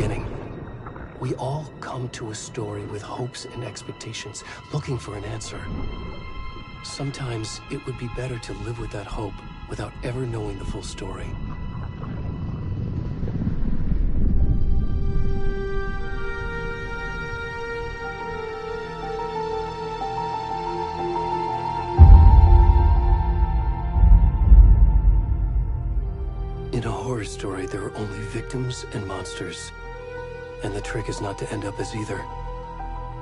beginning. We all come to a story with hopes and expectations, looking for an answer. Sometimes it would be better to live with that hope without ever knowing the full story. In a horror story, there are only victims and monsters. And the trick is not to end up as either.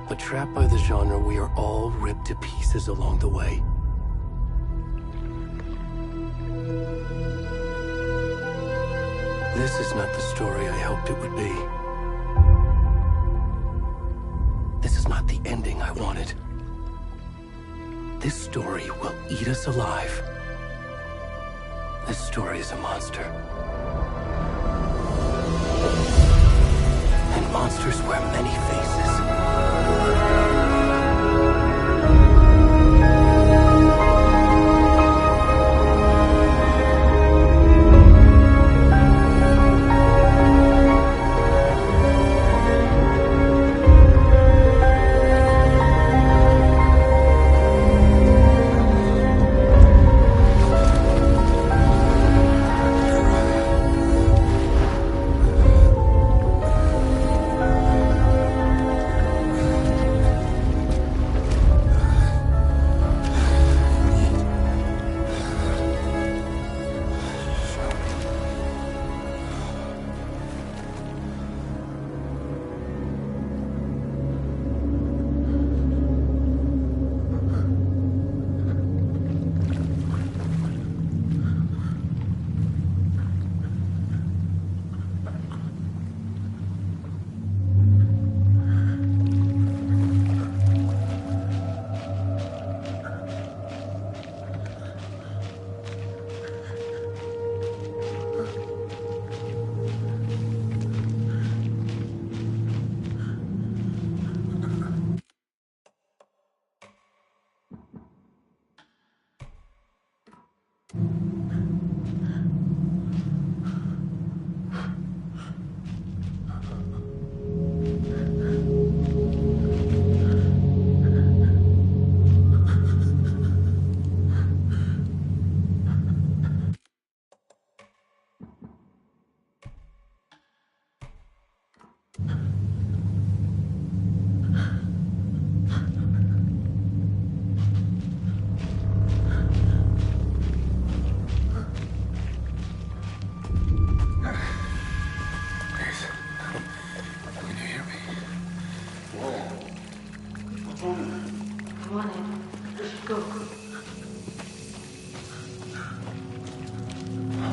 But trapped by the genre, we are all ripped to pieces along the way. This is not the story I hoped it would be. This is not the ending I wanted. This story will eat us alive. This story is a monster. And monsters wear many faces.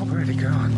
Where'd he gone?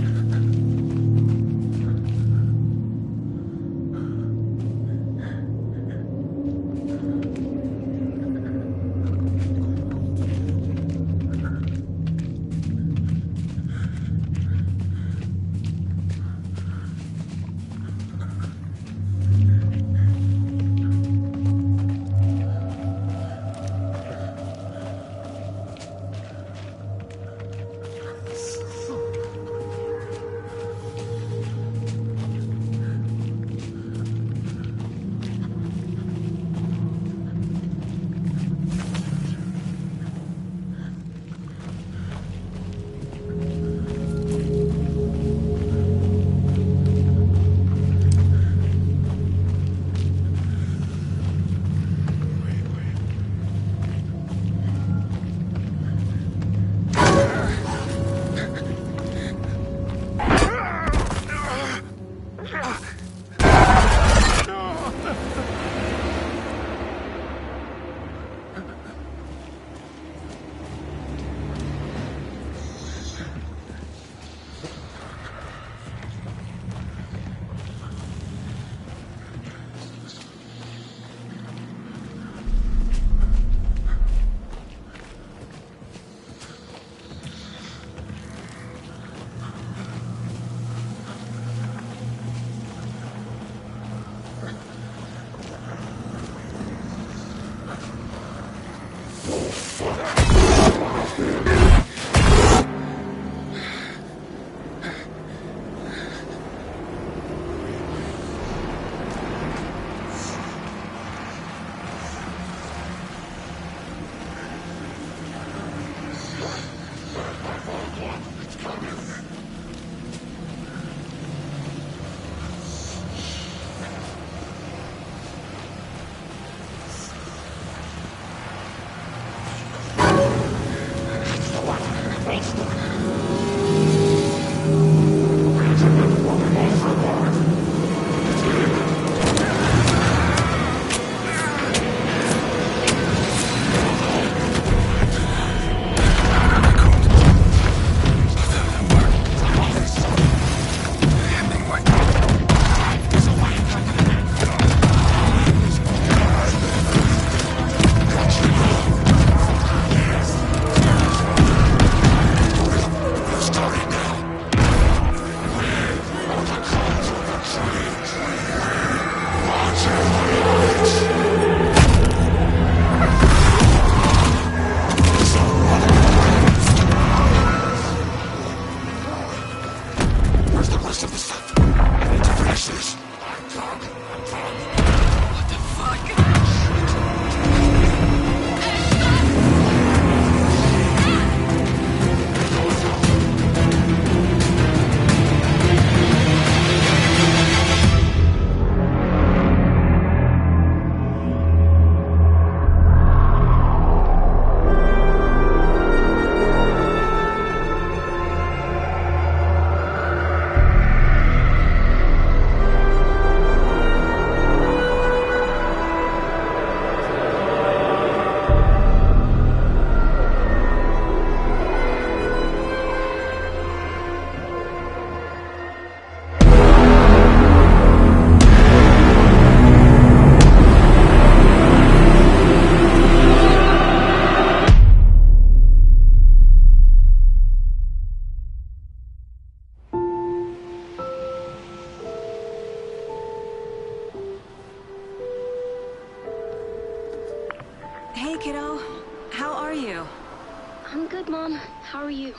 How are you?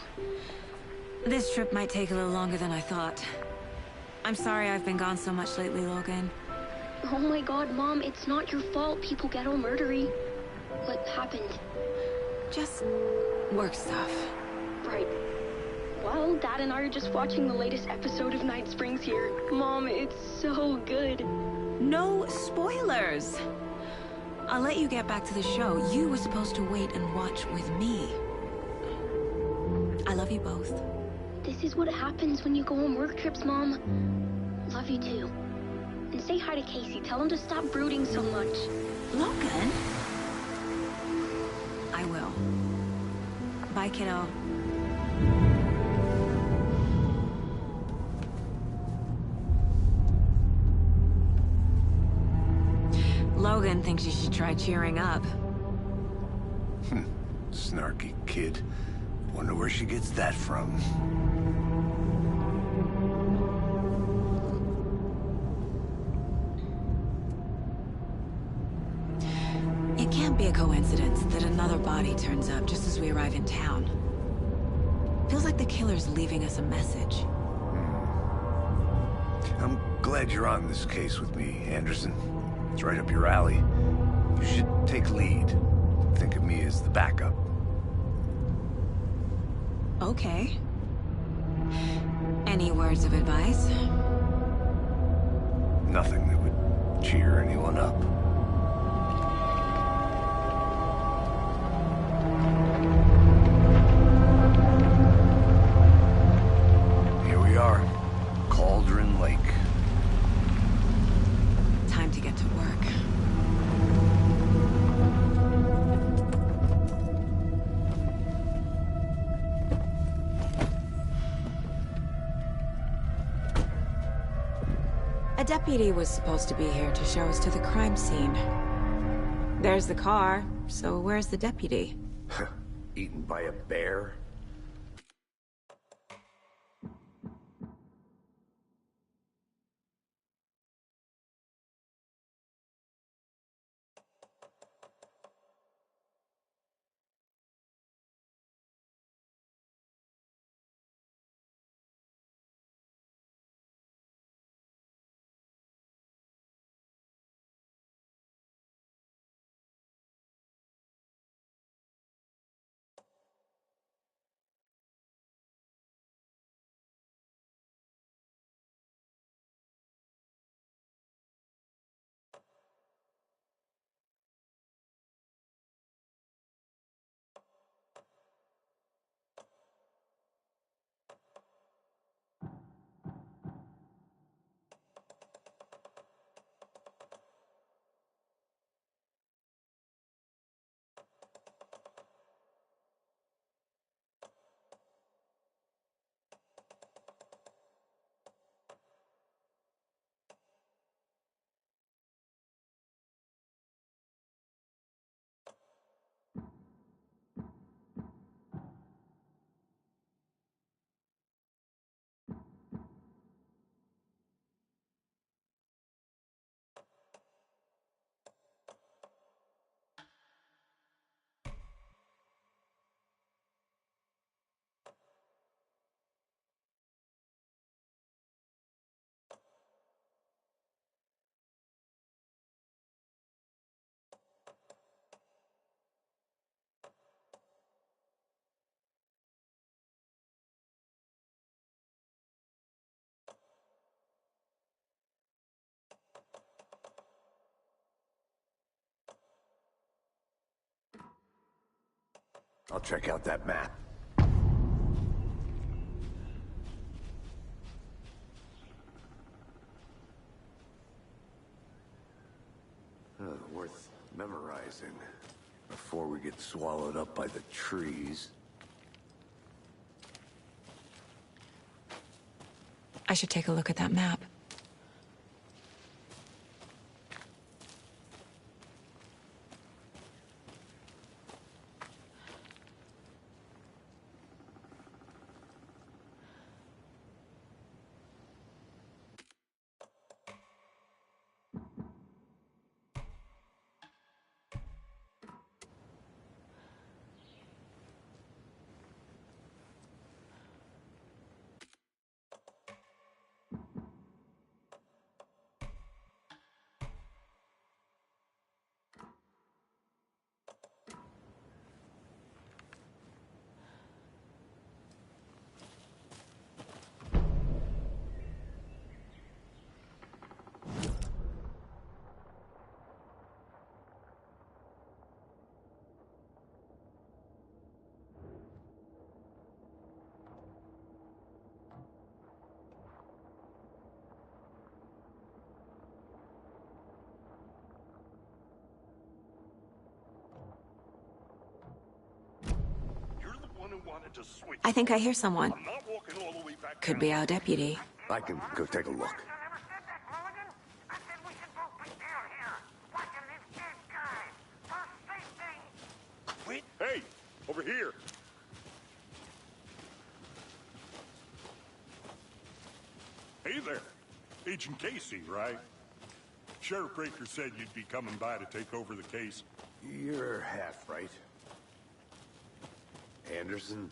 This trip might take a little longer than I thought. I'm sorry I've been gone so much lately, Logan. Oh my god, Mom, it's not your fault people get all murdery. What happened? Just work stuff. Right. Well, Dad and I are just watching the latest episode of Night Springs here. Mom, it's so good. No spoilers! I'll let you get back to the show. You were supposed to wait and watch with me. I love you both. This is what happens when you go on work trips, Mom. Love you too. And say hi to Casey. Tell him to stop brooding so much. Logan? I will. Bye, kiddo. Logan thinks you should try cheering up. Snarky kid. Wonder where she gets that from. It can't be a coincidence that another body turns up just as we arrive in town. Feels like the killer's leaving us a message. I'm glad you're on this case with me, Anderson. It's right up your alley. You should take lead. Think of me as the backup. Okay. Any words of advice? Nothing that would cheer anyone up. Here we are. Cauldron Lake. Time to get to work. A deputy was supposed to be here to show us to the crime scene. There's the car, so where's the deputy? Eaten by a bear? I'll check out that map. Worth memorizing before we get swallowed up by the trees. I should take a look at that map. I think I hear someone. I'm not walking all the way back Could down. be our deputy. I can go take a look. Hey, over here. Hey there. Agent Casey, right? Sheriff Breaker said you'd be coming by to take over the case. You're half right. Anderson?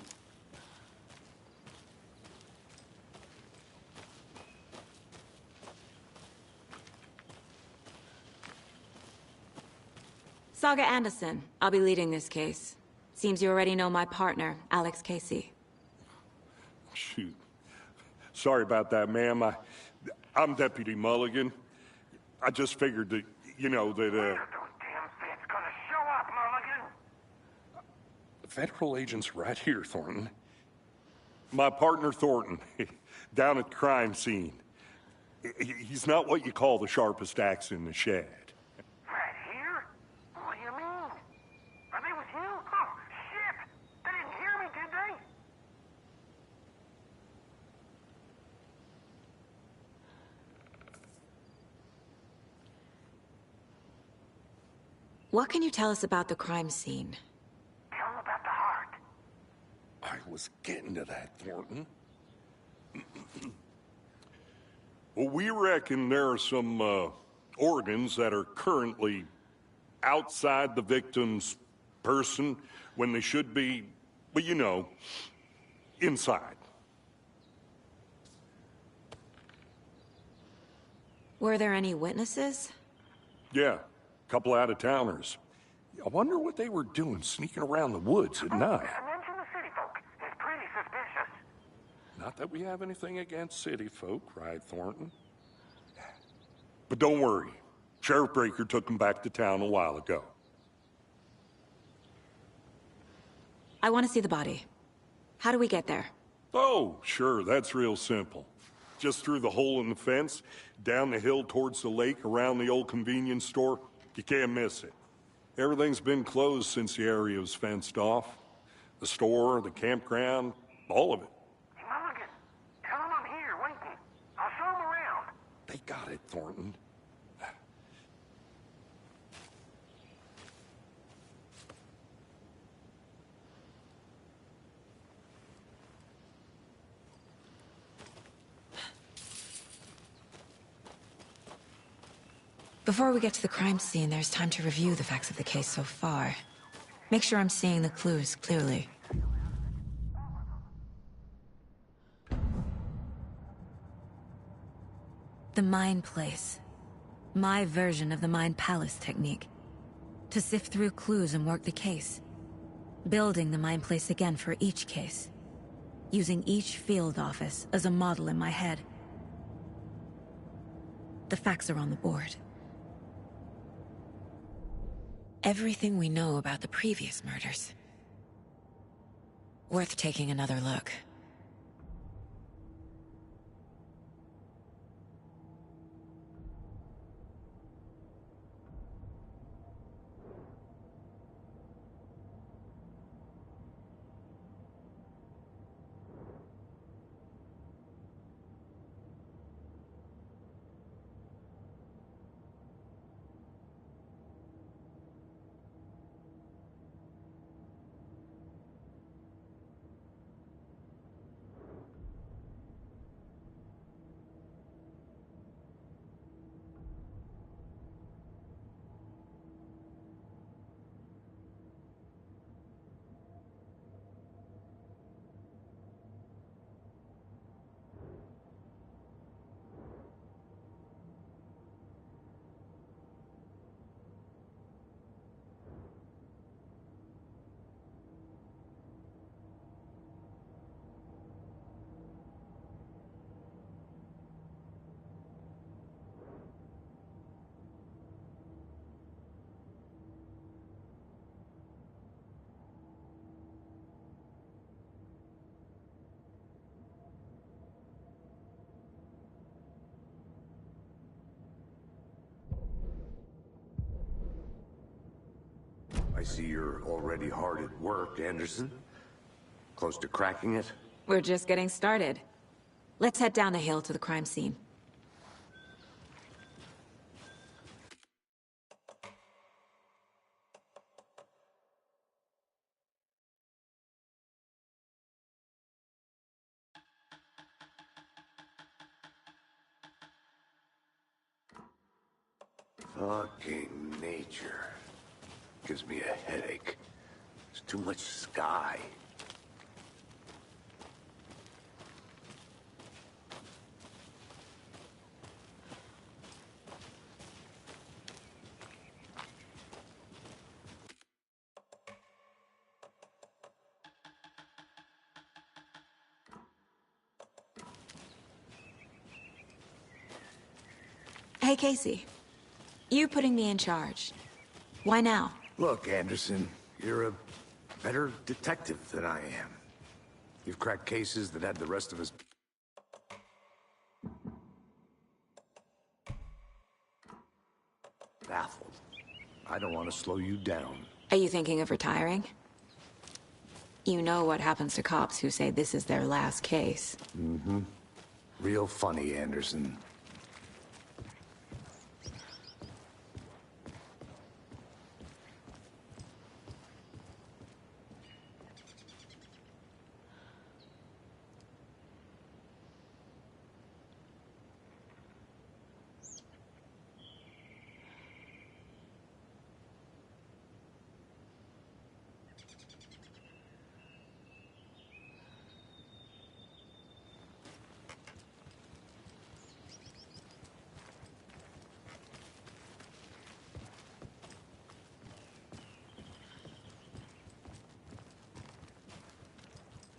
Saga Anderson. I'll be leading this case. Seems you already know my partner, Alex Casey. Shoot. Sorry about that, ma'am. I'm Deputy Mulligan. I just figured that, you know, that, Damn thing's gonna show up, Mulligan. the federal agent's right here, Thornton. My partner, Thornton, down at the crime scene. He's not what you call the sharpest axe in the shed. Right here? What do you mean? Are they with you? Oh, shit! They didn't hear me, did they? What can you tell us about the crime scene? Tell them about the heart. I was getting to that, Thornton. Well, we reckon there are some organs that are currently outside the victim's person when they should be, well, you know, inside. Were there any witnesses? Yeah, a couple out-of-towners. I wonder what they were doing sneaking around the woods at night. Mention the city folk. It's pretty suspicious. Not that we have anything against city folk, right, Thornton? But don't worry. Sheriff Breaker took them back to town a while ago. I want to see the body. How do we get there? Oh, sure, that's real simple. Just through the hole in the fence, down the hill towards the lake, around the old convenience store. You can't miss it. Everything's been closed since the area was fenced off. The store, the campground, all of it. Hey, Mulligan, tell them I'm here, waiting. I'll show them around. They got it, Thornton. Before we get to the crime scene, there's time to review the facts of the case so far. Make sure I'm seeing the clues clearly. The Mind Place. My version of the Mind Palace technique. To sift through clues and work the case. Building the Mind Place again for each case. Using each field office as a model in my head. The facts are on the board. Everything we know about the previous murders. Worth taking another look. I see you're already hard at work, Anderson. Close to cracking it? We're just getting started. Let's head down the hill to the crime scene. Fucking nature. Gives me a headache. There's too much sky. Hey, Casey. You putting me in charge. Why now? Look, Anderson, you're a better detective than I am. You've cracked cases that had the rest of us baffled. I don't want to slow you down. Are you thinking of retiring? You know what happens to cops who say this is their last case. Mm-hmm. Real funny, Anderson.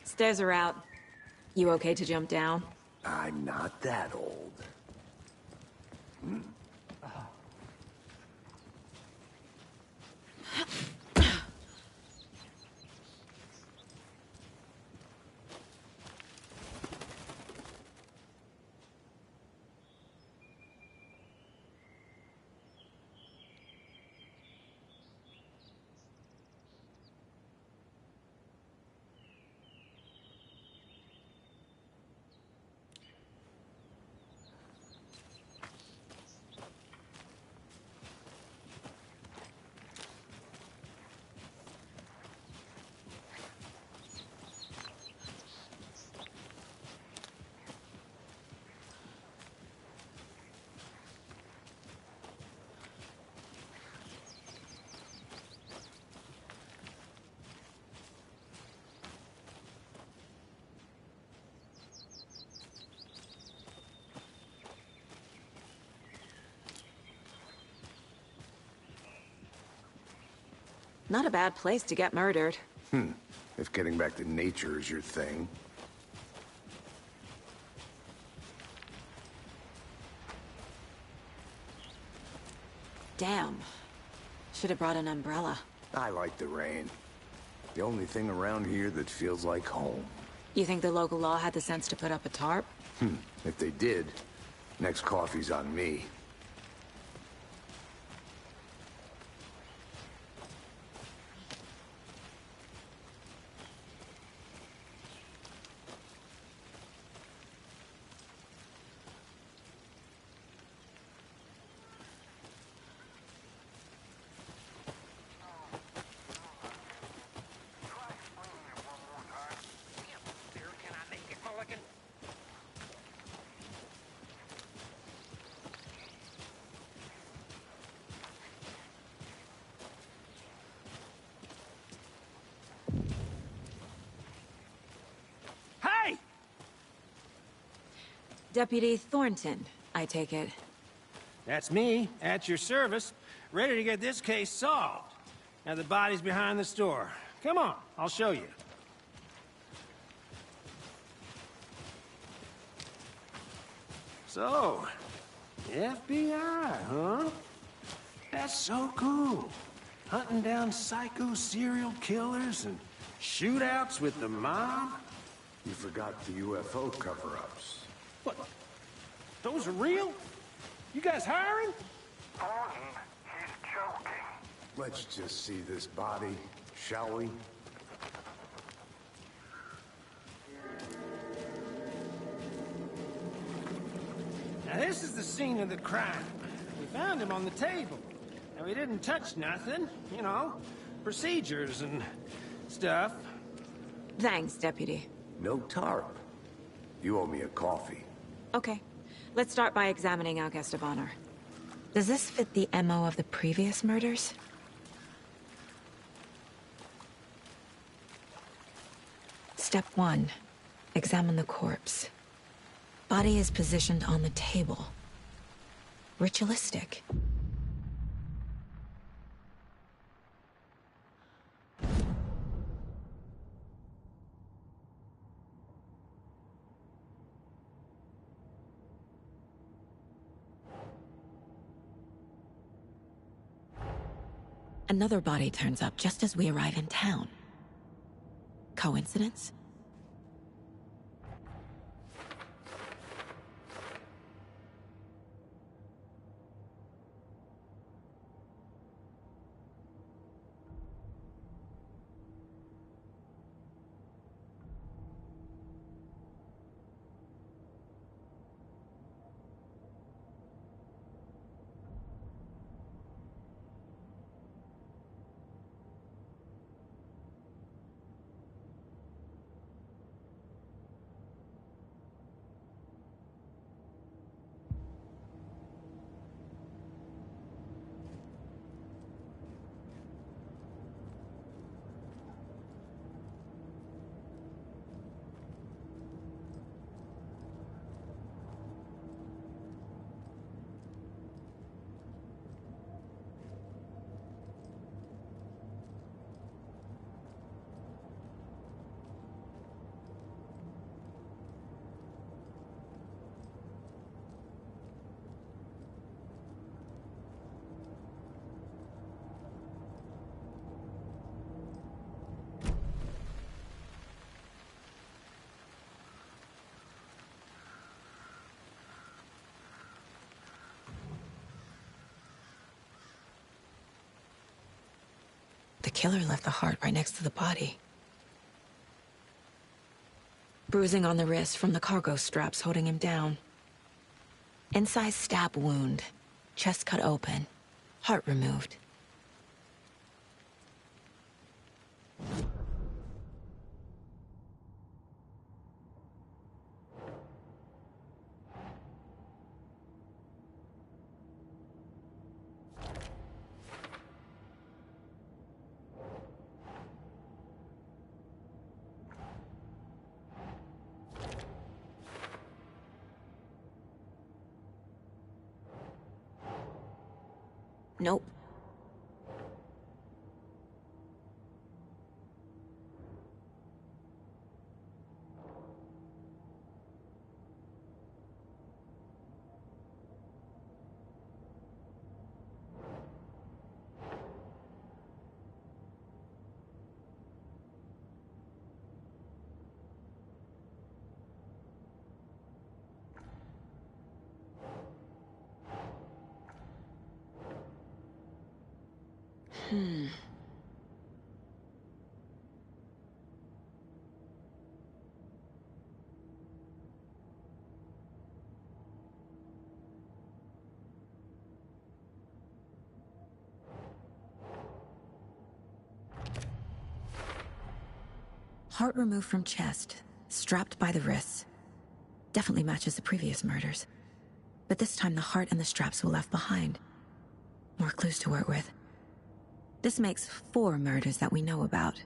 Stairs are out. You okay to jump down? I'm not that old. Not a bad place to get murdered. If getting back to nature is your thing. Damn. Should have brought an umbrella. I like the rain. The only thing around here that feels like home. You think the local law had the sense to put up a tarp? If they did, next coffee's on me. Deputy Thornton, I take it. That's me, at your service, ready to get this case solved. Now the body's behind the store. Come on, I'll show you. So, FBI, huh? That's so cool. Hunting down psycho serial killers and shootouts with the mob. You forgot the UFO cover-ups. What? Those are real? You guys hiring? Thornton, he's joking. Let's just see this body, shall we? Now, this is the scene of the crime. We found him on the table. And we didn't touch nothing, you know, procedures and stuff. Thanks, Deputy. No tarp. You owe me a coffee. Okay. Let's start by examining our guest of honor. Does this fit the MO of the previous murders? Step 1. Examine the corpse. Body is positioned on the table. Ritualistic. Another body turns up just as we arrive in town. Coincidence? The killer left the heart right next to the body. Bruising on the wrist from the cargo straps holding him down. Incised stab wound. Chest cut open. Heart removed. Nope. Heart removed from chest, strapped by the wrists. Definitely matches the previous murders. But this time the heart and the straps were left behind. More clues to work with. This makes 4 murders that we know about.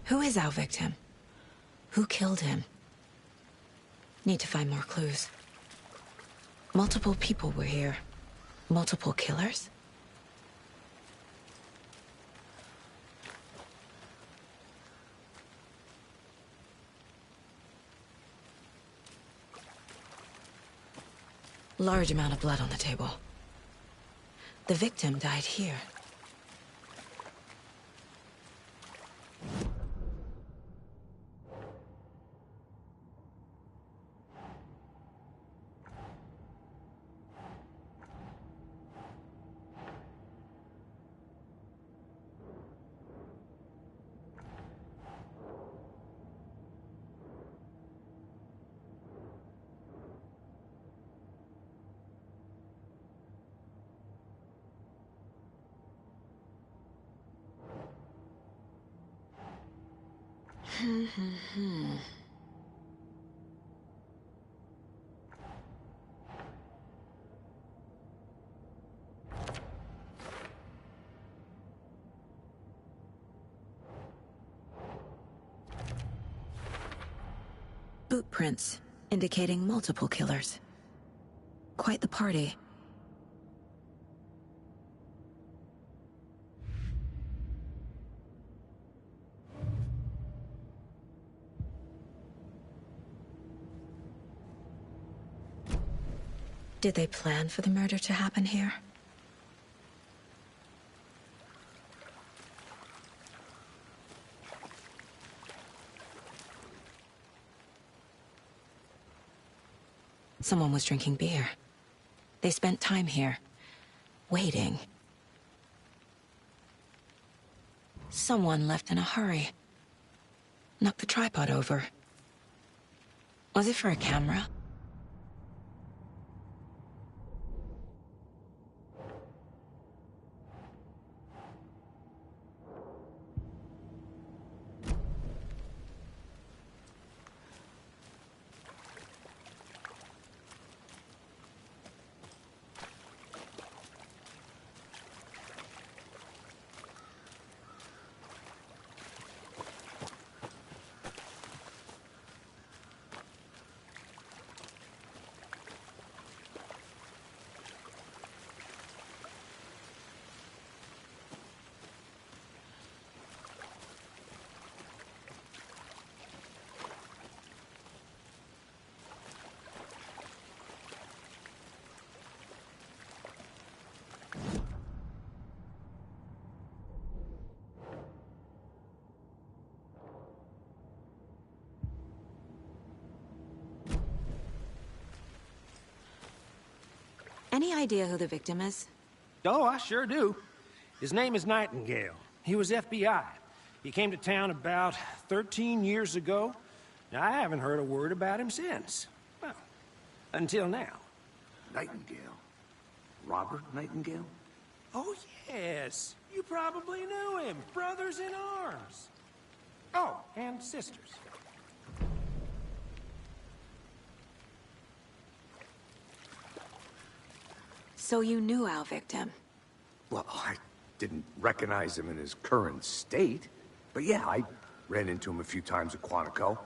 Who is our victim? Who killed him? Need to find more clues. Multiple people were here. Multiple killers? Large amount of blood on the table. The victim died here. Boot prints, indicating multiple killers. Quite the party. Did they plan for the murder to happen here? Someone was drinking beer. They spent time here, waiting. Someone left in a hurry. Knocked the tripod over. Was it for a camera? Any idea who the victim is? Oh, I sure do. His name is Nightingale. He was FBI. He came to town about 13 years ago. Now, I haven't heard a word about him since. Well, until now. Nightingale? Robert Nightingale? Oh, yes. You probably knew him. Brothers in arms. Oh, and sisters. So you knew our victim? Well, I didn't recognize him in his current state. But yeah, I ran into him a few times at Quantico.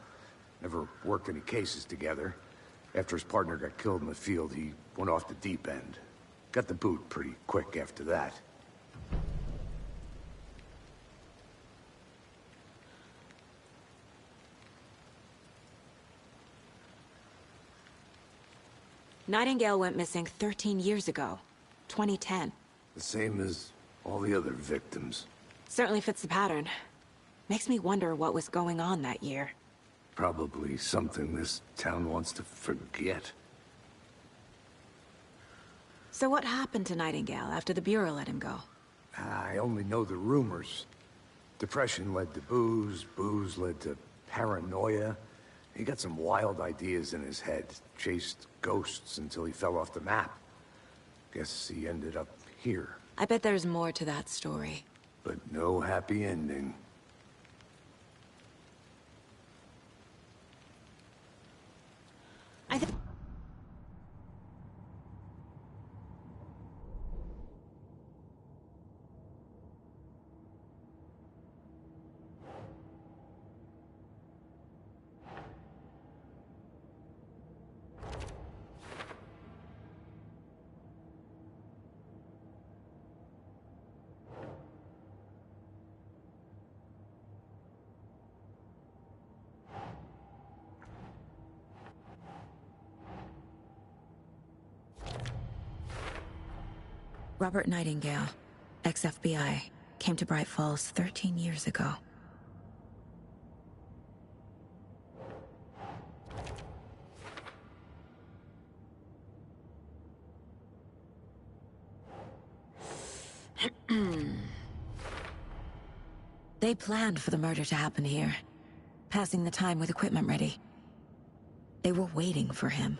Never worked any cases together. After his partner got killed in the field, he went off the deep end. Got the boot pretty quick after that. Nightingale went missing 13 years ago, 2010. The same as all the other victims. Certainly fits the pattern. Makes me wonder what was going on that year. Probably something this town wants to forget. So what happened to Nightingale after the Bureau let him go? I only know the rumors. Depression led to booze, booze led to paranoia. He got some wild ideas in his head, chased ghosts until he fell off the map. Guess he ended up here. I bet there's more to that story. But no happy ending. I think... Robert Nightingale, ex-FBI, came to Bright Falls 13 years ago. They planned for the murder to happen here, passing the time with equipment ready. They were waiting for him.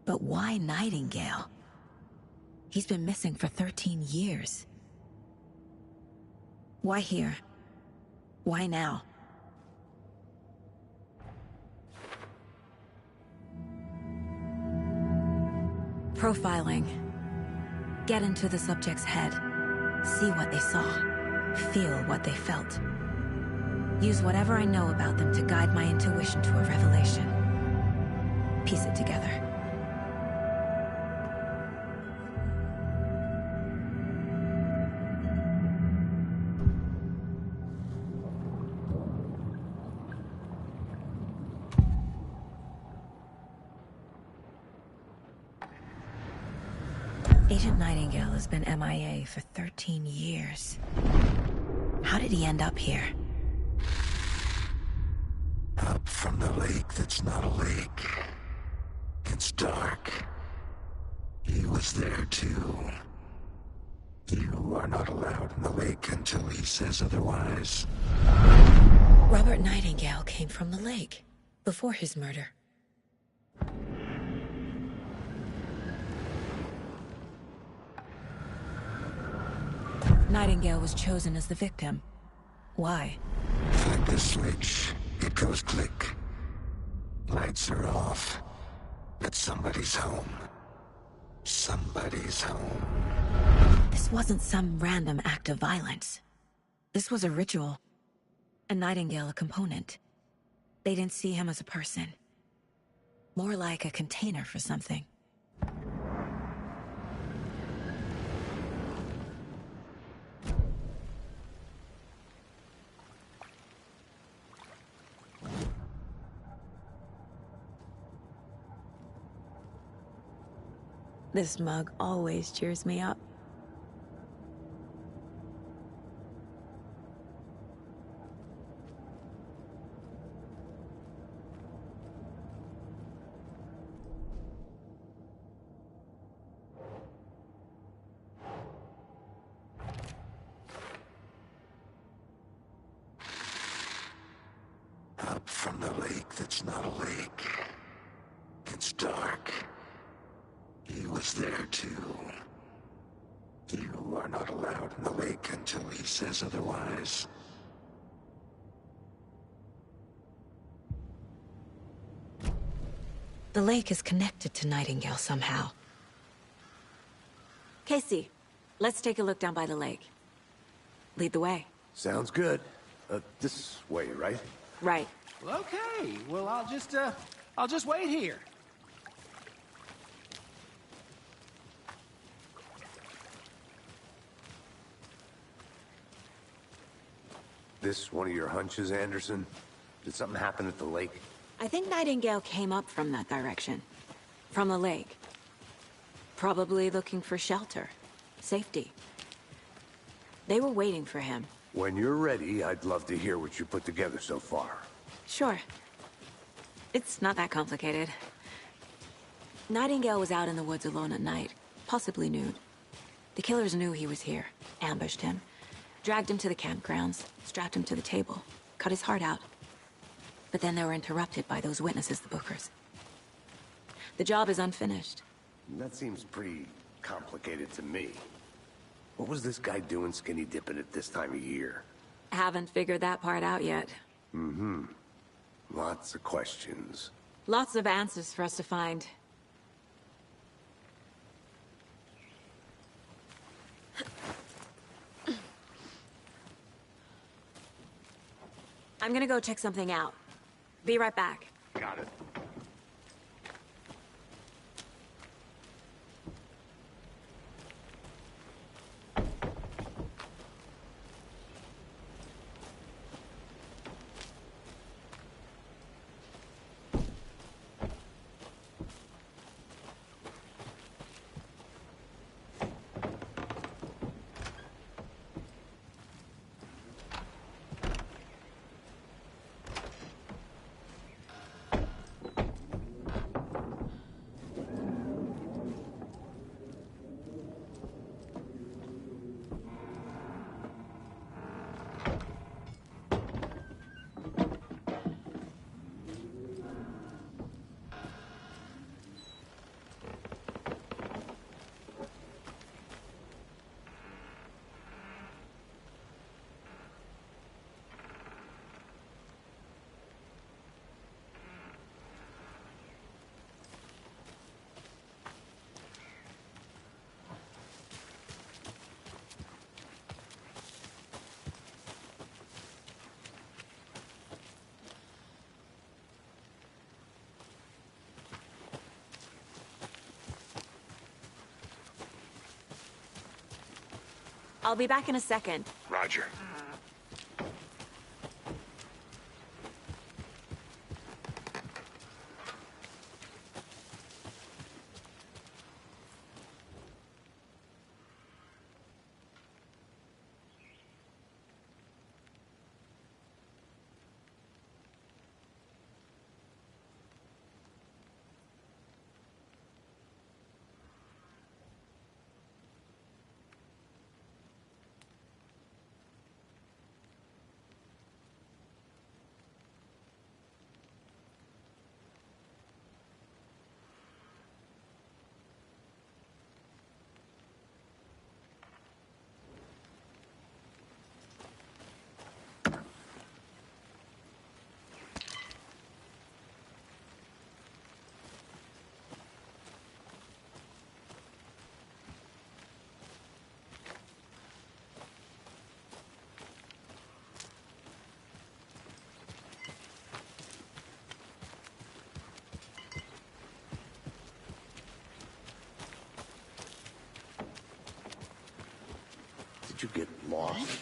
But why Nightingale? He's been missing for 13 years. Why here? Why now? Profiling. Get into the subject's head. See what they saw. Feel what they felt. Use whatever I know about them to guide my intuition to a revelation. Piece it together. Agent Nightingale has been MIA for 13 years. How did he end up here? Up from the lake that's not a lake. It's dark. He was there too. You are not allowed in the lake until he says otherwise. Robert Nightingale came from the lake, before his murder. Nightingale was chosen as the victim. Why? Flip the switch, it goes click. Lights are off. But somebody's home. Somebody's home. This wasn't some random act of violence. This was a ritual. And Nightingale a component. They didn't see him as a person. More like a container for something. This mug always cheers me up. Up from the lake that's not a lake. It's dark. He was there too. You are not allowed in the lake until he says otherwise. The lake is connected to Nightingale somehow. Casey, let's take a look down by the lake. Lead the way. Sounds good. This way, right? Right. Well, okay. Well, I'll just wait here. This one of your hunches, Anderson? Did something happen at the lake? I think Nightingale came up from that direction. From the lake. Probably looking for shelter. Safety. They were waiting for him. When you're ready, I'd love to hear what you put together so far. Sure. It's not that complicated. Nightingale was out in the woods alone at night, possibly nude. The killers knew he was here, ambushed him, dragged him to the campgrounds, strapped him to the table, cut his heart out. But then they were interrupted by those witnesses, the Bookers. The job is unfinished. That seems pretty complicated to me. What was this guy doing skinny dipping at this time of year? Haven't figured that part out yet. Mm-hmm. Lots of questions. Lots of answers for us to find. I'm gonna go check something out. Be right back. Got it. I'll be back in a second. Roger. Did you get lost?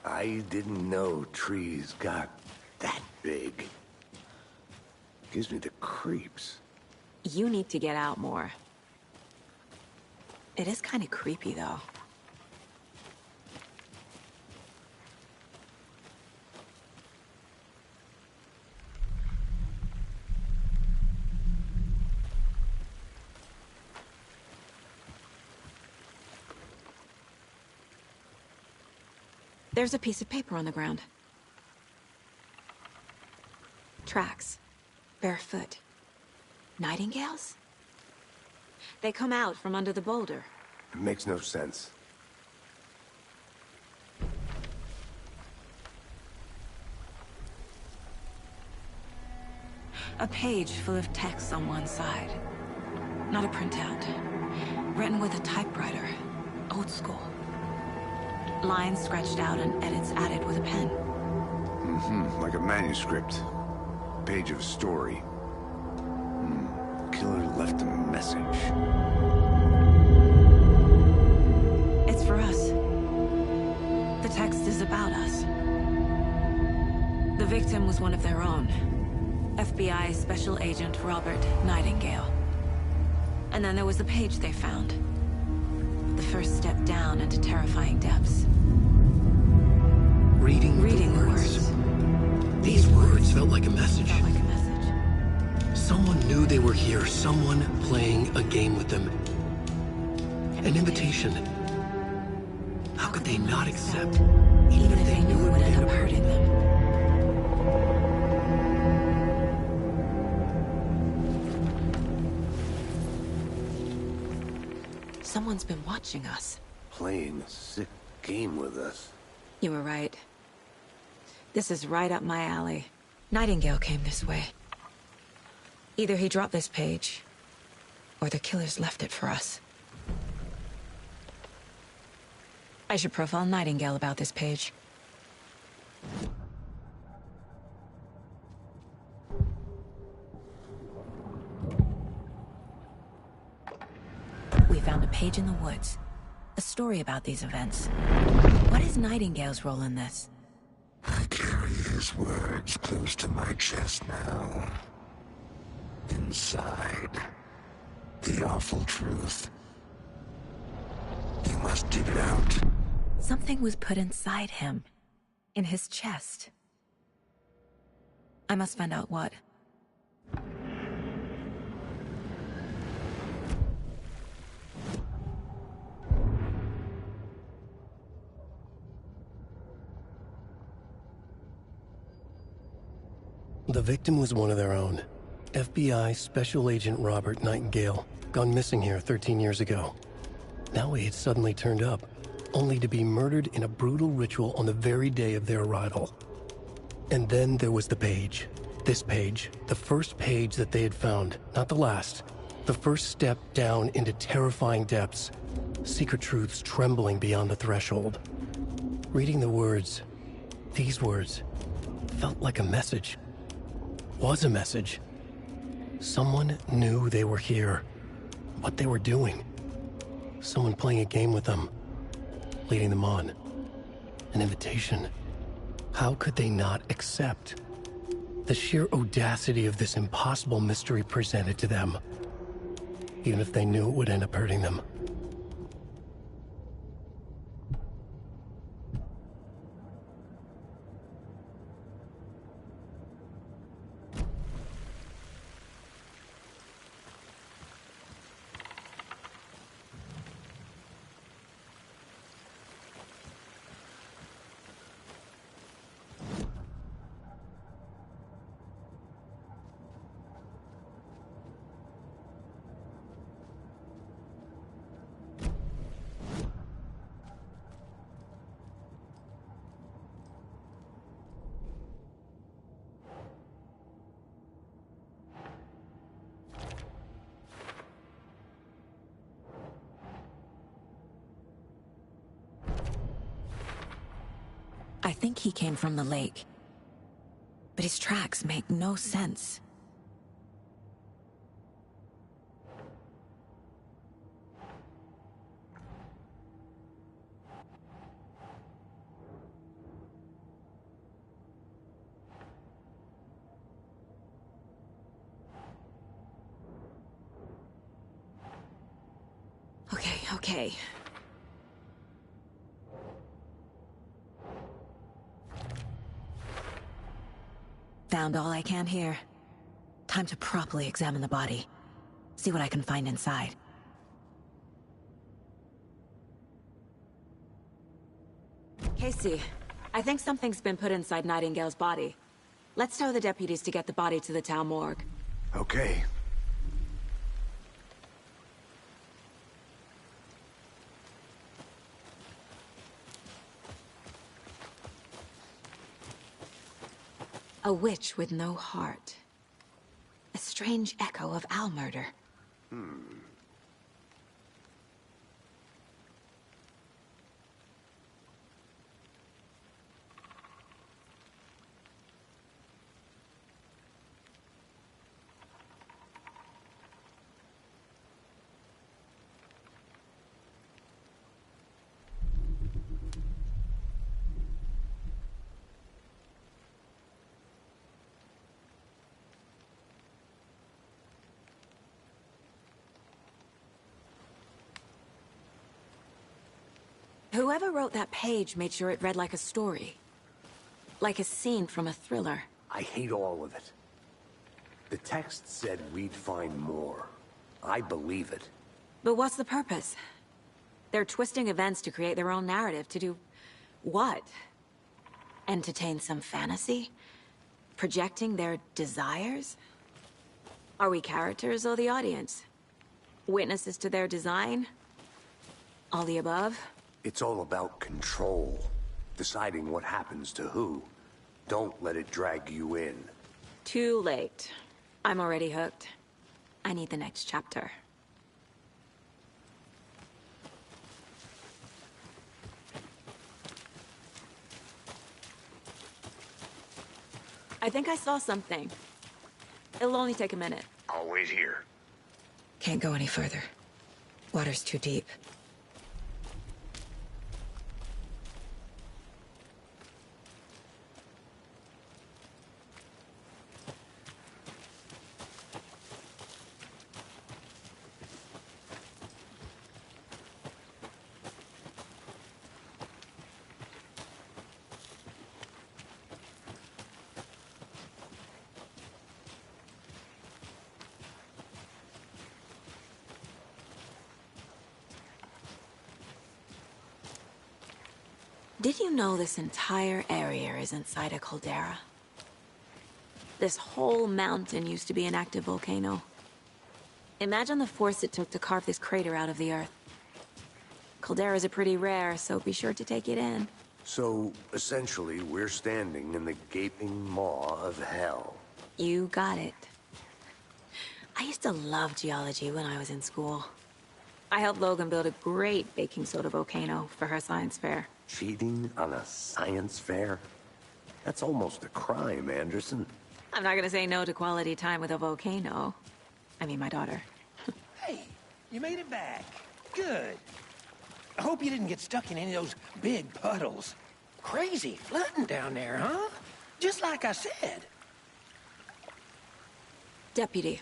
I didn't know trees got that big. Gives me the creeps. You need to get out more. It is kind of creepy, though. There's a piece of paper on the ground. Tracks. Barefoot. Nightingales? They come out from under the boulder. It makes no sense. A page full of text on one side. Not a printout. Written with a typewriter. Old school. Lines scratched out and edits added with a pen. Like a manuscript. Page of story. Killer left a message. It's for us. The text is about us. The victim was one of their own. FBI Special Agent Robert Nightingale. And then there was the page they found. The first step down into terrifying depths. Reading the words. These words felt like a message. Someone knew they were here. Someone playing a game with them. An invitation. How could they not accept, even if they knew it would end up hurting them? Someone's been watching us. Playing a sick game with us. You were right. This is right up my alley. Nightingale came this way. Either he dropped this page, or the killers left it for us. I should profile Nightingale about this page. We found a page in the woods. A story about these events. What is Nightingale's role in this? I carry his words close to my chest now. Inside, the awful truth. You must dig it out. Something was put inside him. In his chest. I must find out what. The victim was one of their own. FBI Special Agent Robert Nightingale, gone missing here 13 years ago. Now he had suddenly turned up, only to be murdered in a brutal ritual on the very day of their arrival. And then there was the page. This page, the first page that they had found, not the last. The first step down into terrifying depths. Secret truths trembling beyond the threshold. Reading the words, these words, felt like a message. Was a message. Someone knew they were here. What they were doing. Someone playing a game with them. Leading them on. An invitation. How could they not accept? The sheer audacity of this impossible mystery presented to them. Even if they knew it would end up hurting them. I think he came from the lake. But his tracks make no sense. Okay. Found all I can here. Time to properly examine the body. See what I can find inside. Casey, I think something's been put inside Nightingale's body. Let's tell the deputies to get the body to the town morgue. Okay. A witch with no heart. A strange echo of Al murder. Whoever wrote that page made sure it read like a story. Like a scene from a thriller. I hate all of it. The text said we'd find more. I believe it. But what's the purpose? They're twisting events to create their own narrative, to do what? Entertain some fantasy? Projecting their desires? Are we characters or the audience? Witnesses to their design? All the above? It's all about control. Deciding what happens to who. Don't let it drag you in. Too late. I'm already hooked. I need the next chapter. I think I saw something. It'll only take a minute. I'll wait here. Can't go any further. Water's too deep. Did you know this entire area is inside a caldera? This whole mountain used to be an active volcano. Imagine the force it took to carve this crater out of the earth. Calderas are pretty rare, so be sure to take it in. So, essentially, we're standing in the gaping maw of hell. You got it. I used to love geology when I was in school. I helped Logan build a great baking soda volcano for her science fair. Cheating on a science fair? That's almost a crime, Anderson. I'm not gonna say no to quality time with a volcano. I mean, my daughter. Hey, you made it back. Good. I hope you didn't get stuck in any of those big puddles. Crazy flooding down there, huh? Just like I said. Deputy,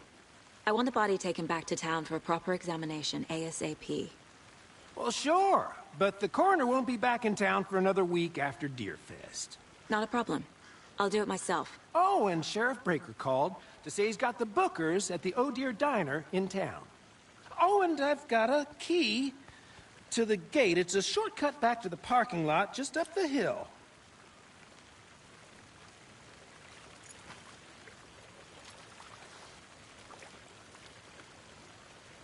I want the body taken back to town for a proper examination, ASAP. Well, sure. But the coroner won't be back in town for another week after Deerfest. Not a problem. I'll do it myself. Oh, and Sheriff Breaker called to say he's got the Bookers at the Oh Dear Diner in town. Oh, and I've got a key to the gate. It's a shortcut back to the parking lot just up the hill.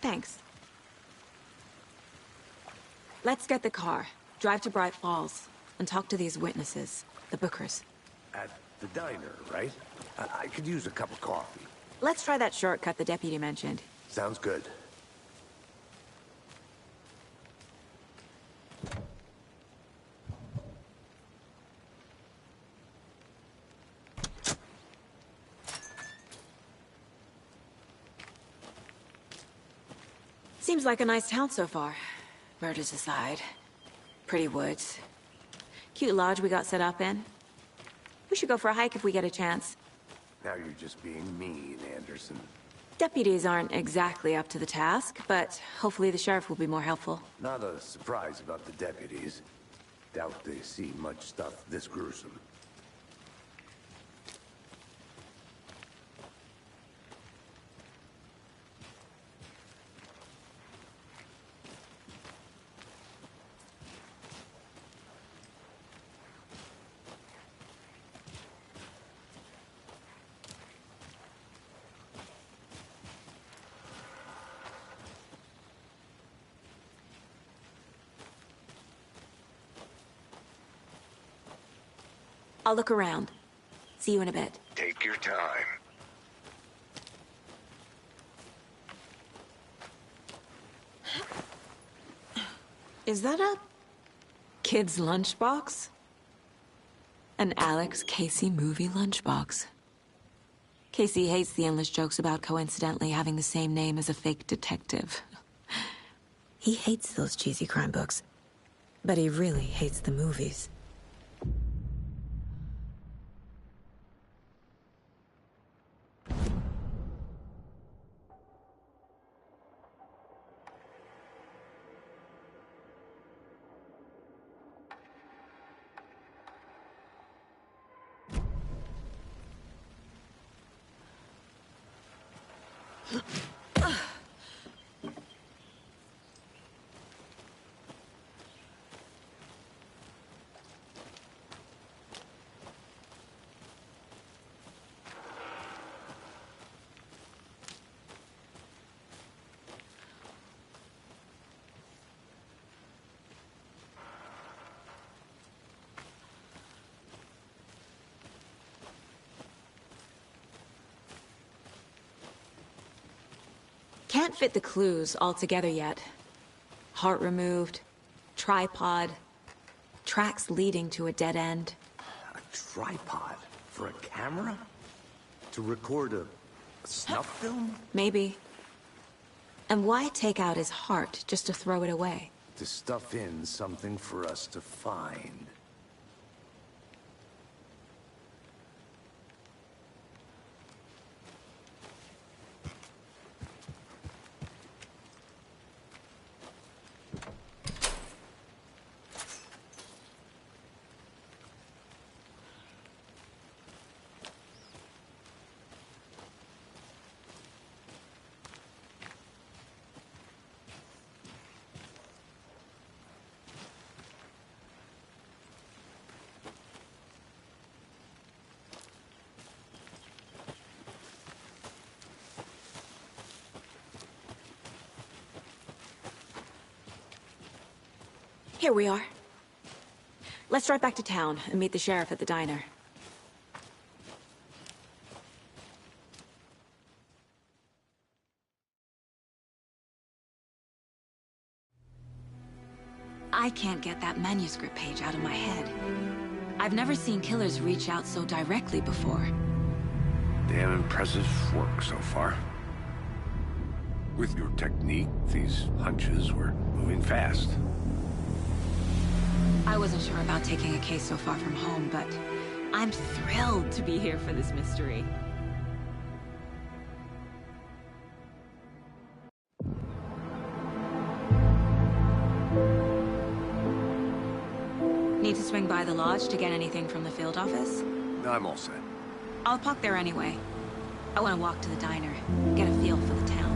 Thanks. Let's get the car, drive to Bright Falls, and talk to these witnesses, the Bookers. At the diner, right? I could use a cup of coffee. Let's try that shortcut the deputy mentioned. Sounds good. Seems like a nice town so far. Murders aside. Pretty woods. Cute lodge we got set up in. We should go for a hike if we get a chance. Now you're just being mean, Anderson. Deputies aren't exactly up to the task, but hopefully the sheriff will be more helpful. Not a surprise about the deputies. Doubt they see much stuff this gruesome. I'll look around. See you in a bit. Take your time. Is that a kid's lunchbox? An Alex Casey movie lunchbox. Casey hates the endless jokes about coincidentally having the same name as a fake detective. He hates those cheesy crime books, but he really hates the movies. Can't fit the clues all together yet. Heart removed, tripod, tracks leading to a dead end. A tripod? For a camera? To record a snuff film? Maybe. And why take out his heart just to throw it away? To stuff in something for us to find. Here we are. Let's drive back to town and meet the sheriff at the diner. I can't get that manuscript page out of my head. I've never seen killers reach out so directly before. Damn impressive work so far. With your technique, these hunches were moving fast. I wasn't sure about taking a case so far from home, but I'm thrilled to be here for this mystery. Need to swing by the lodge to get anything from the field office? I'm all set. I'll park there anyway. I want to walk to the diner, get a feel for the town.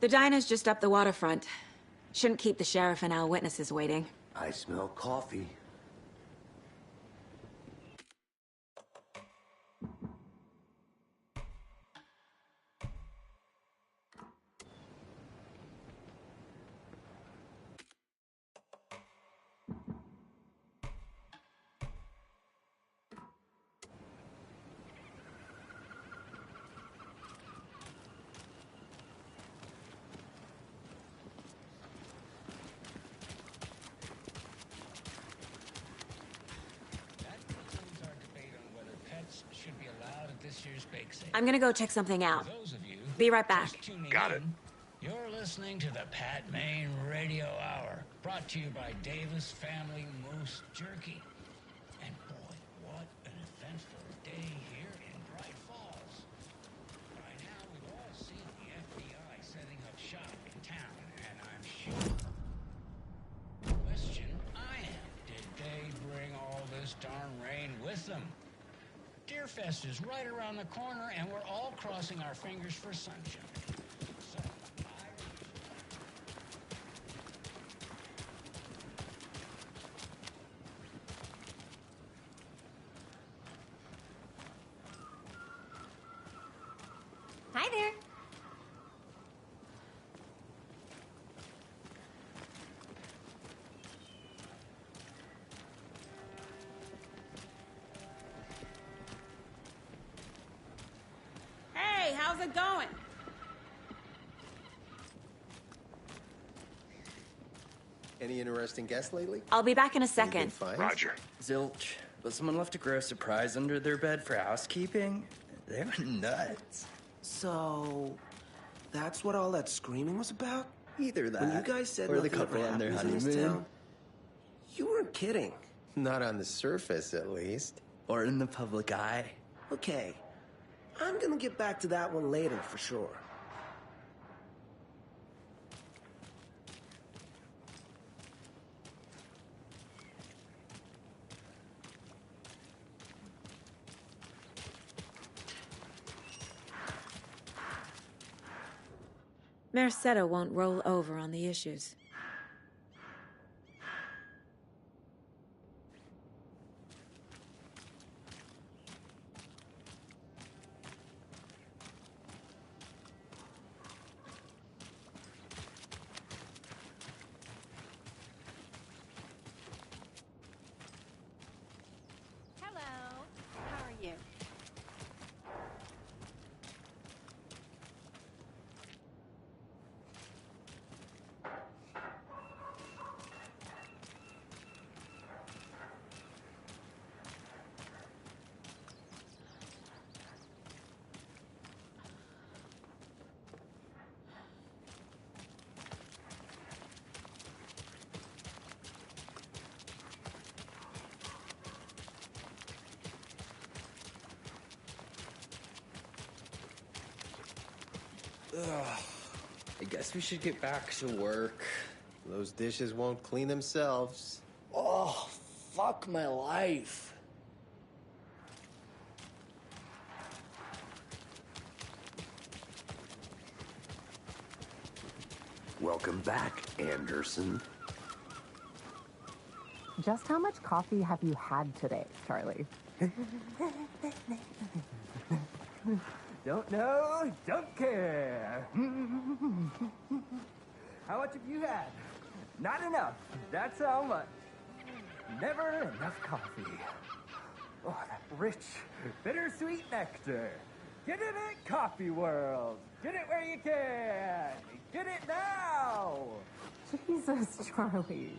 The diner's just up the waterfront. Shouldn't keep the sheriff and our witnesses waiting. I smell coffee. I'm gonna go check something out. Those of you Be right back. just tuning Got it. in, you're listening to the Pat Maine Radio Hour, brought to you by Davis Family Moose Jerky. And boy, what an eventful day here in Bright Falls. By now, we've all seen the FBI setting up shop in town, and I'm sure the question I am, did they bring all this darn rain with them? Deerfest is right around the corner, and we're all crossing our fingers for sunshine. So, Hi there. Hey, how's it going? Any interesting guests lately? I'll be back in a Any good second. finds? Roger. Zilch. But someone left a gross surprise under their bed for housekeeping? They were nuts. So, that's what all that screaming was about? Either that, When you guys said or the nothing couple ever on their happens in this honeymoon. town, you weren't kidding. Not on the surface, at least. Or in the public eye. Okay, I'm gonna get back to that one later for sure. Merced won't roll over on the issues. Hello. How are you? I guess we should get back to work. Those dishes won't clean themselves. Oh, fuck my life. Welcome back, Anderson. Just how much coffee have you had today, Charlie? Don't know, don't care. How much have you had? Not enough. That's how much. Never enough coffee. Oh, that rich, bittersweet nectar. Get it at Coffee World. Get it where you can. Get it now. Jesus, Charlie.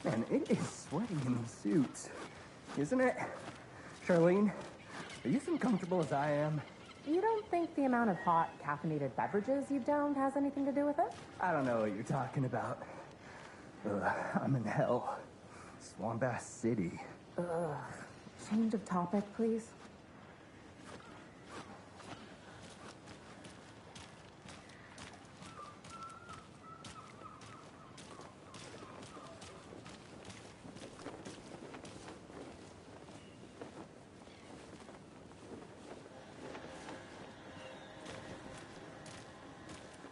Man, it is sweaty in these suits, isn't it? Charlene, are you as uncomfortable as I am? You don't think the amount of hot, caffeinated beverages you've downed has anything to do with it? I don't know what you're talking about. I'm in hell. Swamp Ass City. Change of topic, please.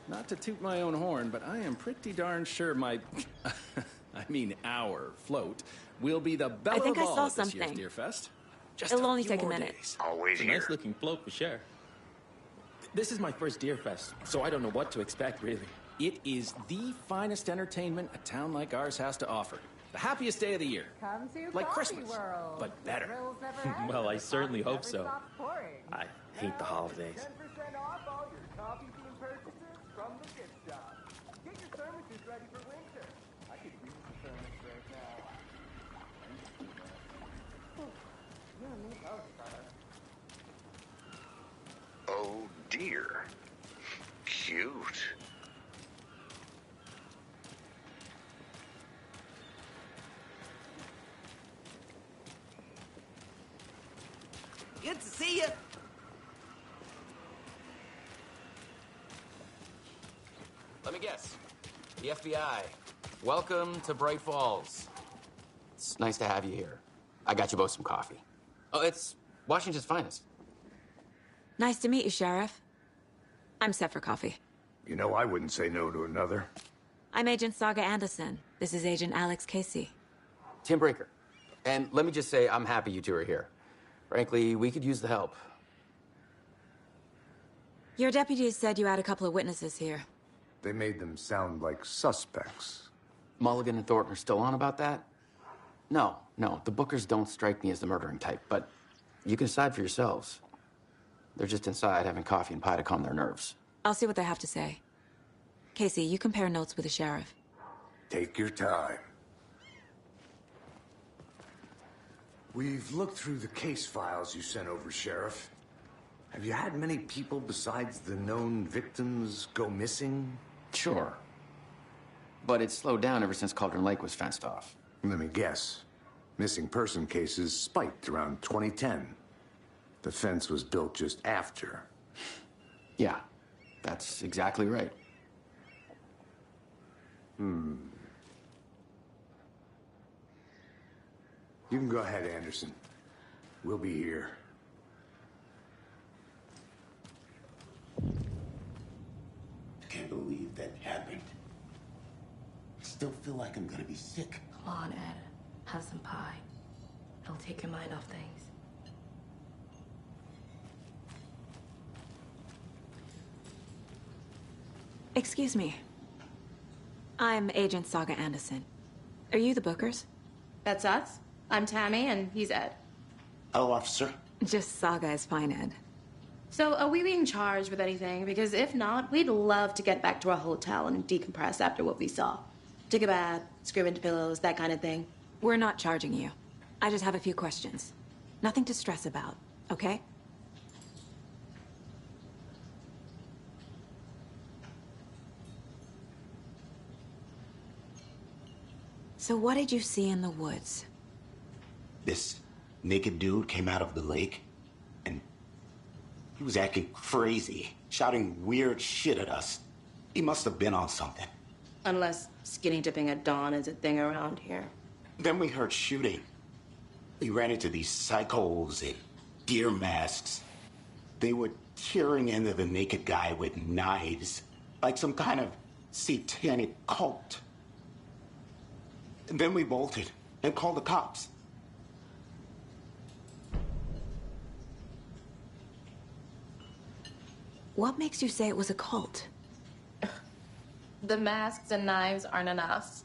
Not to toot my own horn, but I am pretty darn sure my... I mean our float will be the belle I think of I all saw at this year's something. Deer Fest. It'll only take a minute. Always here. Nice looking float for sure. This is my first Deer Fest, so I don't know what to expect, really. It is the finest entertainment a town like ours has to offer. The happiest day of the year. Come to Like Coffee Christmas, World. but better. Thrills never end, Well, I the certainly coffee hope never so. stops pouring. I hate the holidays. 10% off all your coffee-themed purchases from the gift shop. Get your thermoses ready for winter. I could use the thermos right now. Oh dear. Cute. Good to see you. Let me guess. The FBI. Welcome to Bright Falls. It's nice to have you here. I got you both some coffee. Oh, it's Washington's finest. Nice to meet you, Sheriff. I'm set for coffee. You know, I wouldn't say no to another. I'm Agent Saga Anderson. This is Agent Alex Casey. Tim Breaker. And let me just say, I'm happy you two are here. Frankly, we could use the help. Your deputies said you had a couple of witnesses here. They made them sound like suspects. Mulligan and Thornton are still on about that? No, the Bookers don't strike me as the murdering type, but you can decide for yourselves. They're just inside having coffee and pie to calm their nerves. I'll see what they have to say. Casey, you compare notes with the sheriff. Take your time. We've looked through the case files you sent over, Sheriff. Have you had many people besides the known victims go missing? Sure. But it's slowed down ever since Cauldron Lake was fenced off. Let me guess. Missing person cases spiked around 2010. The fence was built just after. Yeah, that's exactly right. You can go ahead, Anderson. We'll be here. Can't believe that happened. I still feel like I'm gonna be sick. Come on, Ed. Have some pie. It'll take your mind off things. Excuse me. I'm Agent Saga Anderson. Are you the Bookers? That's us. I'm Tammy, and he's Ed. Hello, officer. Just Saga is fine, Ed. So, are we being charged with anything? Because if not, we'd love to get back to our hotel and decompress after what we saw. Take a bath, scream into pillows, that kind of thing. We're not charging you. I just have a few questions. Nothing to stress about, okay? So what did you see in the woods? This naked dude came out of the lake, and he was acting crazy, shouting weird shit at us. He must have been on something. Unless skinny dipping at dawn is a thing around here. Then we heard shooting. We ran into these psychos in deer masks. They were tearing into the naked guy with knives, like some kind of satanic cult. And then we bolted and called the cops. What makes you say it was a cult? The masks and knives aren't enough.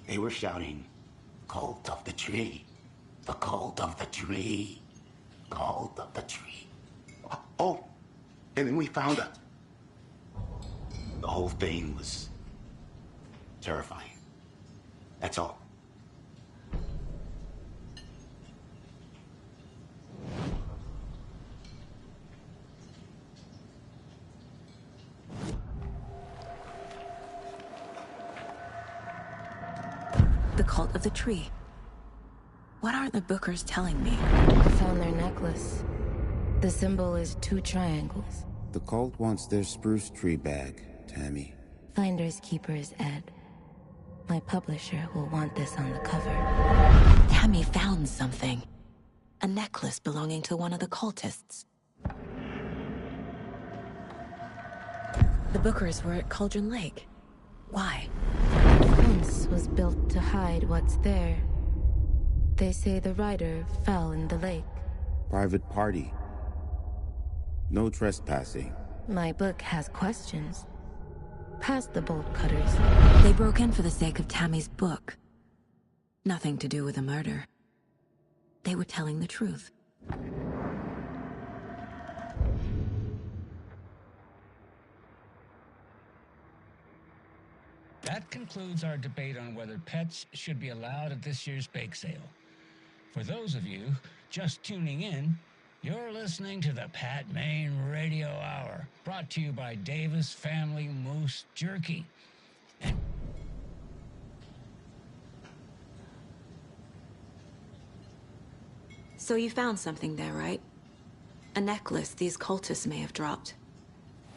They were shouting, "Cult of the tree. The cult of the tree. Cult of the tree." Oh, and then we found out. The whole thing was terrifying. That's all. The cult of the tree. What aren't the Bookers telling me? I found their necklace. The symbol is 2 triangles. The cult wants their spruce tree back, Tammy. Finders keepers, Ed. My publisher will want this on the cover. Tammy found something. A necklace belonging to one of the cultists. The Bookers were at Cauldron Lake. Why? The fence was built to hide what's there. They say the rider fell in the lake. Private party. No trespassing. My book has questions. Past the bolt cutters. They broke in for the sake of Tammy's book. Nothing to do with a murder. They were telling the truth. That concludes our debate on whether pets should be allowed at this year's bake sale. For those of you just tuning in, you're listening to the Pat Maine Radio Hour, brought to you by Davis Family Moose Jerky. So you found something there, right? A necklace these cultists may have dropped.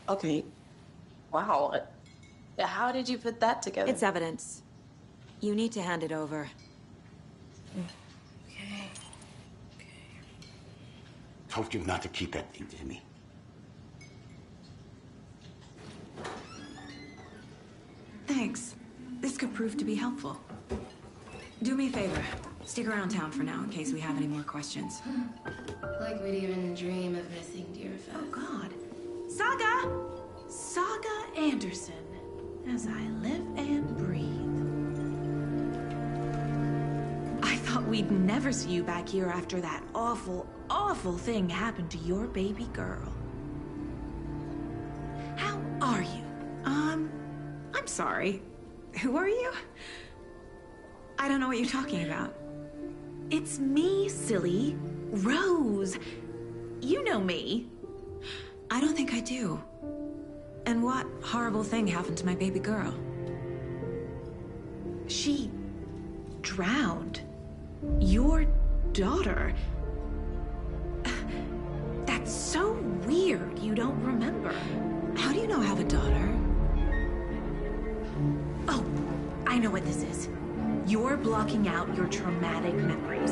Okay. Wow. How did you put that together? It's evidence. You need to hand it over. Okay. Told you not to keep that thing, Timmy. Thanks. This could prove to be helpful. Do me a favor. Stick around town for now in case we have any more questions. Like we'd even dream of missing Deerfest. Oh, God. Saga Anderson. As I live and breathe. I thought we'd never see you back here after that awful, awful thing happened to your baby girl. How are you? I'm sorry. Who are you? I don't know what you're talking about. It's me, silly. Rose. You know me. I don't think I do. And what horrible thing happened to my baby girl? She drowned. Your daughter. That's so weird you don't remember. How do you know I have a daughter? Oh, I know what this is. You're blocking out your traumatic memories.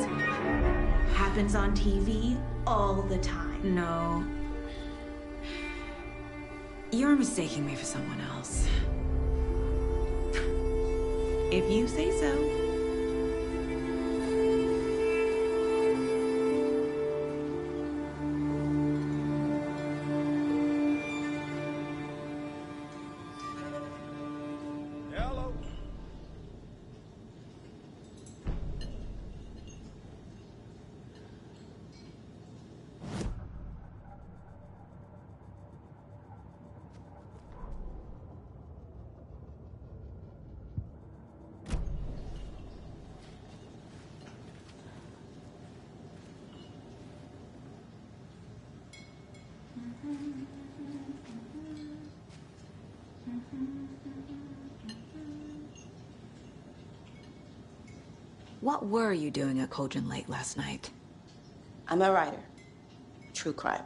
Happens on TV all the time. No. You're mistaking me for someone else. If you say so. Hello. What were you doing at Cauldron Lake last night? I'm a writer. True crime.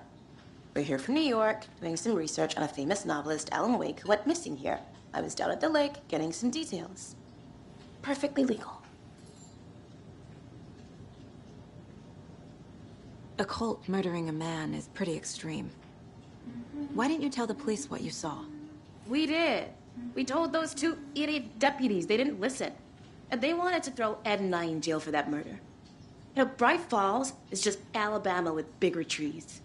We're here from New York, doing some research on a famous novelist, Alan Wake, who went missing here. I was down at the lake, getting some details. Perfectly legal. A cult murdering a man is pretty extreme. Why didn't you tell the police what you saw? We did. We told those 2 idiot deputies. They didn't listen. And they wanted to throw Ed and I in jail for that murder. You know, Bright Falls is just Alabama with bigger trees.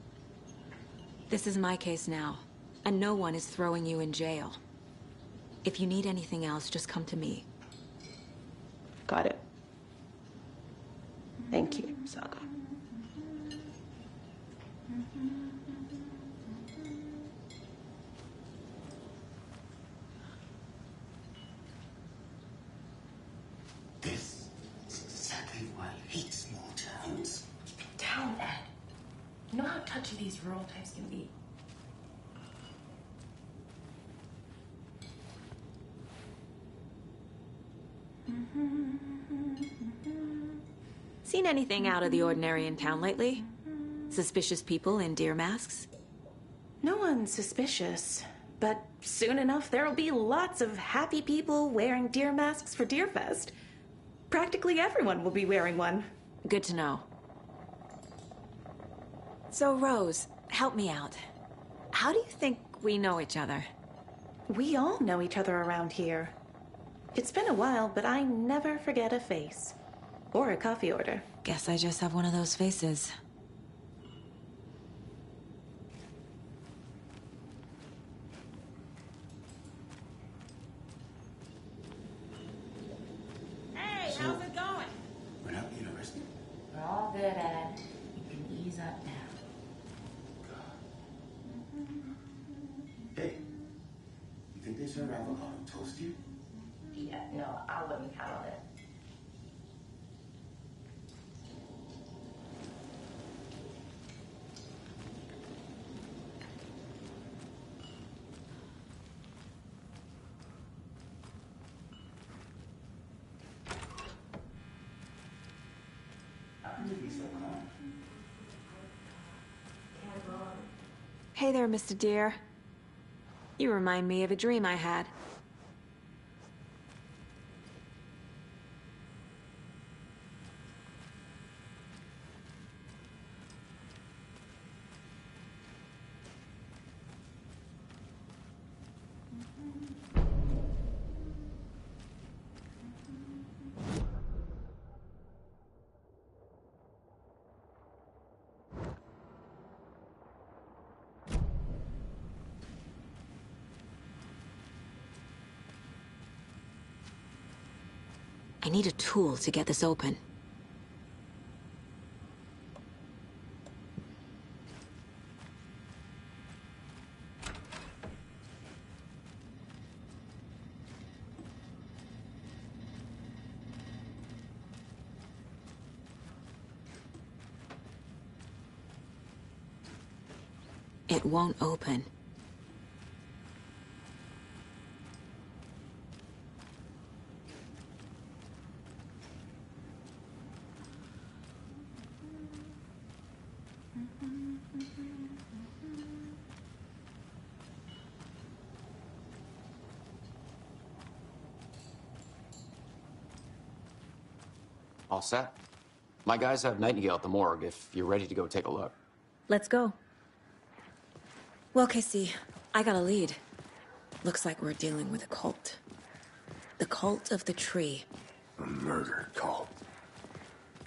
This is my case now, and no one is throwing you in jail. If you need anything else, just come to me. Got it. Thank you, Saga. This is exactly why I hate small towns. Down, Ed. You know how touchy these rural types can be. Seen anything out of the ordinary in town lately? Suspicious people in deer masks? No one's suspicious, but soon enough there'll be lots of happy people wearing deer masks for Deerfest. Practically everyone will be wearing one. Good to know. So, Rose, help me out. How do you think we know each other? We all know each other around here. It's been a while, but I never forget a face. Or a coffee order. Guess I just have one of those faces. Hey, how's it going? We're not interested. We're all good, Ed. You can ease up now. Hey, you think they serve avocado toast here? Yeah, no, I wouldn't count on it. Hey there, Mr. Deer. You remind me of a dream I had. I need a tool to get this open. It won't open. All set? My guys have Nightingale at the morgue if you're ready to go take a look. Let's go. Well, Casey, I got a lead. Looks like we're dealing with a cult. The Cult of the Tree. A murder cult.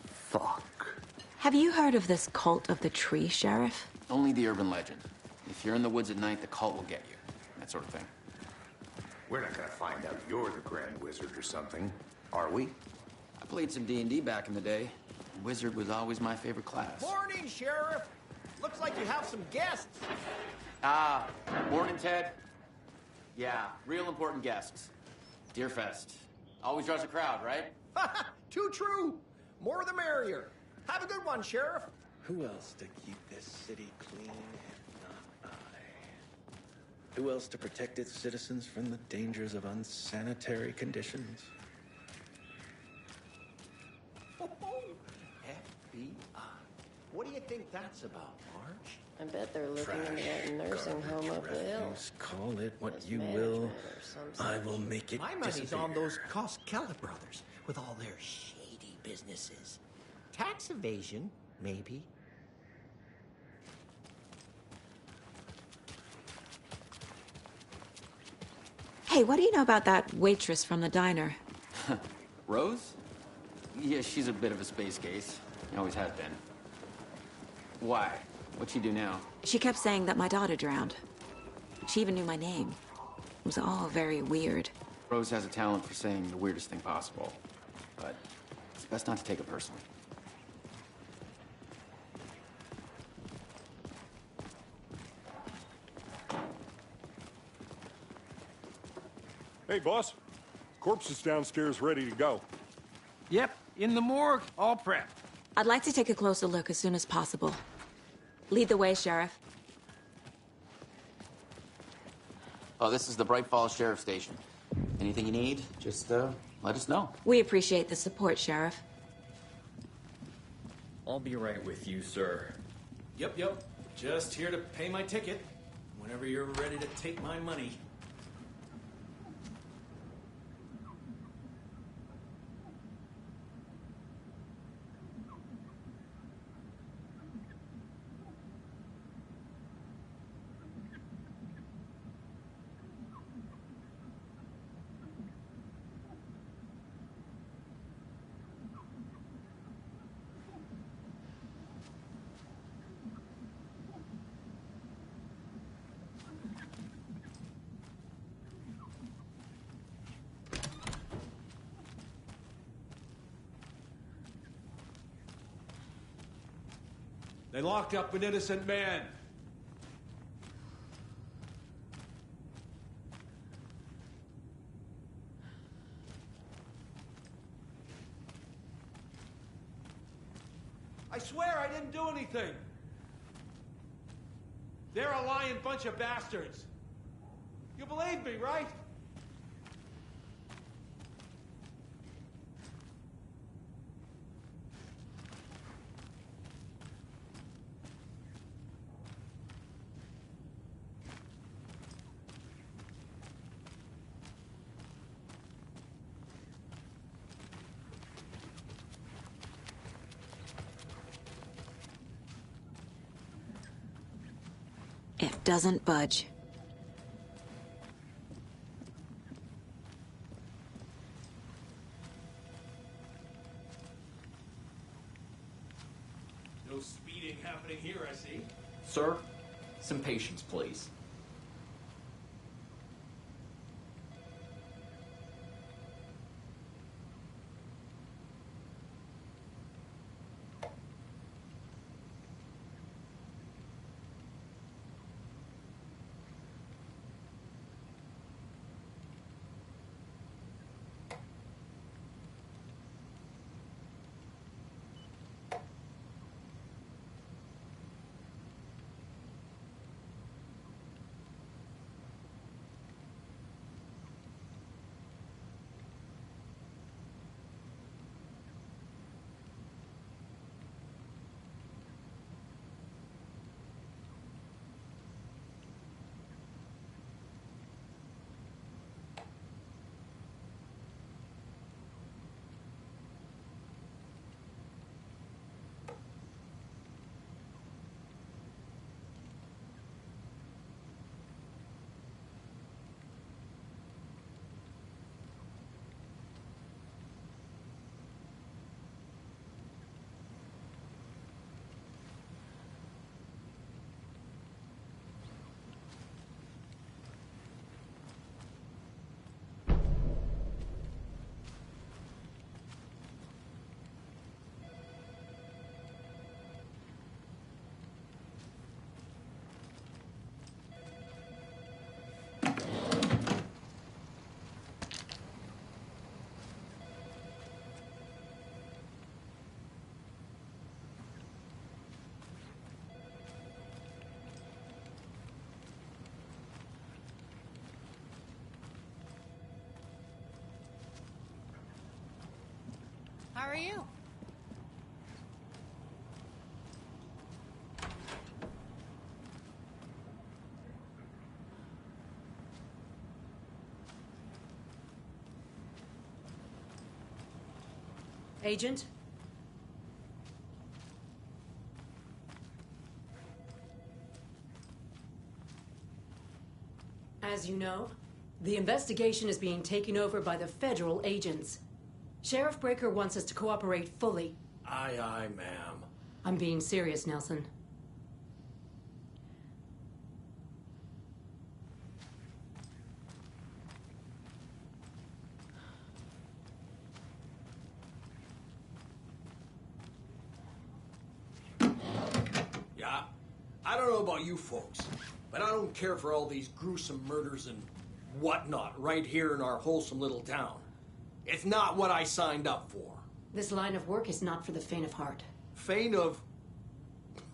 Fuck. Have you heard of this Cult of the Tree, Sheriff? Only the urban legend. If you're in the woods at night, the cult will get you. That sort of thing. We're not gonna find out you're the Grand Wizard or something, are we? I played some D&D back in the day. Wizard was always my favorite class. Morning, Sheriff. Looks like you have some guests. Morning, Ted. Yeah, real important guests. Deerfest. Always draws a crowd, right? Too true. More the merrier. Have a good one, Sheriff. Who else to keep this city clean if not I? Who else to protect its citizens from the dangers of unsanitary conditions? FBI. What do you think that's about, Marge? I bet they're looking into that nursing home up the hill. Refuse, call it what you will. I will make it My money's disappear. on those Koskela brothers with all their shady businesses. Tax evasion, maybe. Hey, what do you know about that waitress from the diner? Rose? Yeah, she's a bit of a space case. Always has been. Why? What'd she do now? She kept saying that my daughter drowned. She even knew my name. It was all very weird. Rose has a talent for saying the weirdest thing possible. But it's best not to take it personally. Hey, boss. Corpse is downstairs ready to go. Yep, in the morgue, all prepped. I'd like to take a closer look as soon as possible. Lead the way, Sheriff. Oh, this is the Bright Falls Sheriff Station. Anything you need, just let us know. We appreciate the support, Sheriff. I'll be right with you, sir. Yep. Just here to pay my ticket. Whenever you're ready to take my money. They locked up an innocent man. I swear I didn't do anything. They're a lying bunch of bastards. You believe me, right? It doesn't budge. No speeding happening here, I see. Sir, some patience, please. How are you? Agent? As you know, the investigation is being taken over by the federal agents. Sheriff Breaker wants us to cooperate fully. Aye, ma'am. I'm being serious, Nelson. I don't know about you folks, but I don't care for all these gruesome murders and whatnot right here in our wholesome little town. It's not what I signed up for. This line of work is not for the faint of heart. Faint of...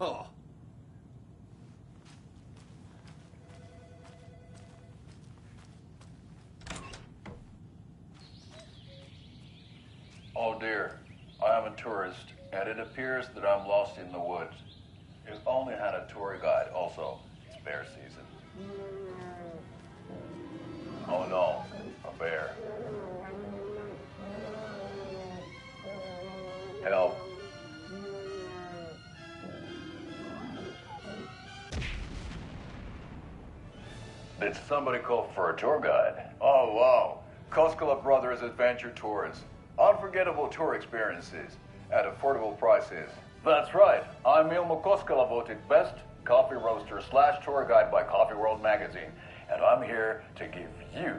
Oh. Oh dear, I am a tourist, and it appears that I'm lost in the woods. You've only had a tour guide also. It's bear season. Oh no, a bear. Help. Did somebody call for a tour guide? Oh wow, Koskela Brothers Adventure Tours. Unforgettable tour experiences at affordable prices. That's right. I'm Ilmo Koskela, voted best coffee roaster / tour guide by Coffee World magazine, and I'm here to give you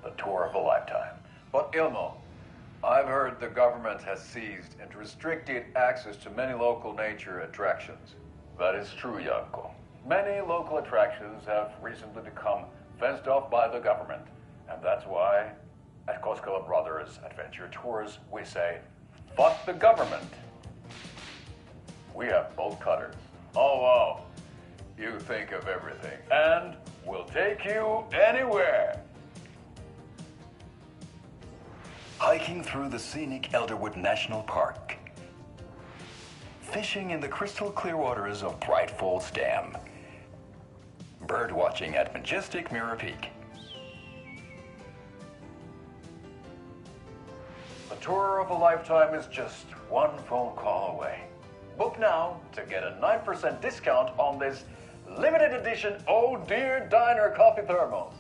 the tour of a lifetime. But Ilmo, I've heard the government has seized and restricted access to many local nature attractions. That is true, Janko. Many local attractions have recently become fenced off by the government, and that's why at Koskela Brothers Adventure Tours, we say, fuck the government. We have bolt cutters. Oh, wow. You think of everything. And we'll take you anywhere. Hiking through the scenic Elderwood National Park. Fishing in the crystal clear waters of Bright Falls Dam. Bird watching at majestic Mirror Peak. The tour of a lifetime is just one phone call away. Book now to get a 9% discount on this limited edition Oh Dear Diner coffee thermos.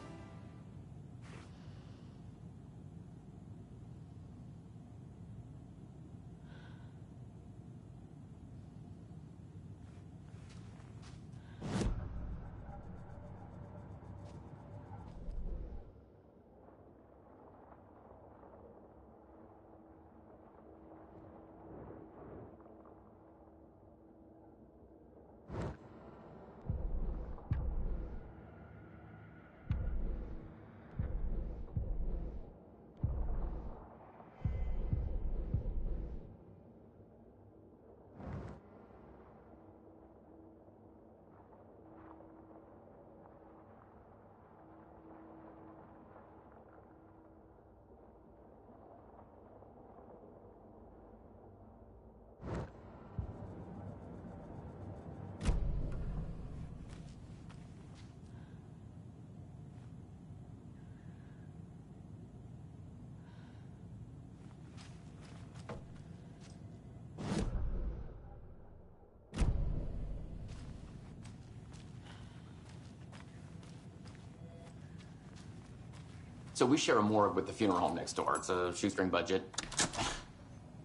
So we share a morgue with the funeral home next door. It's a shoestring budget.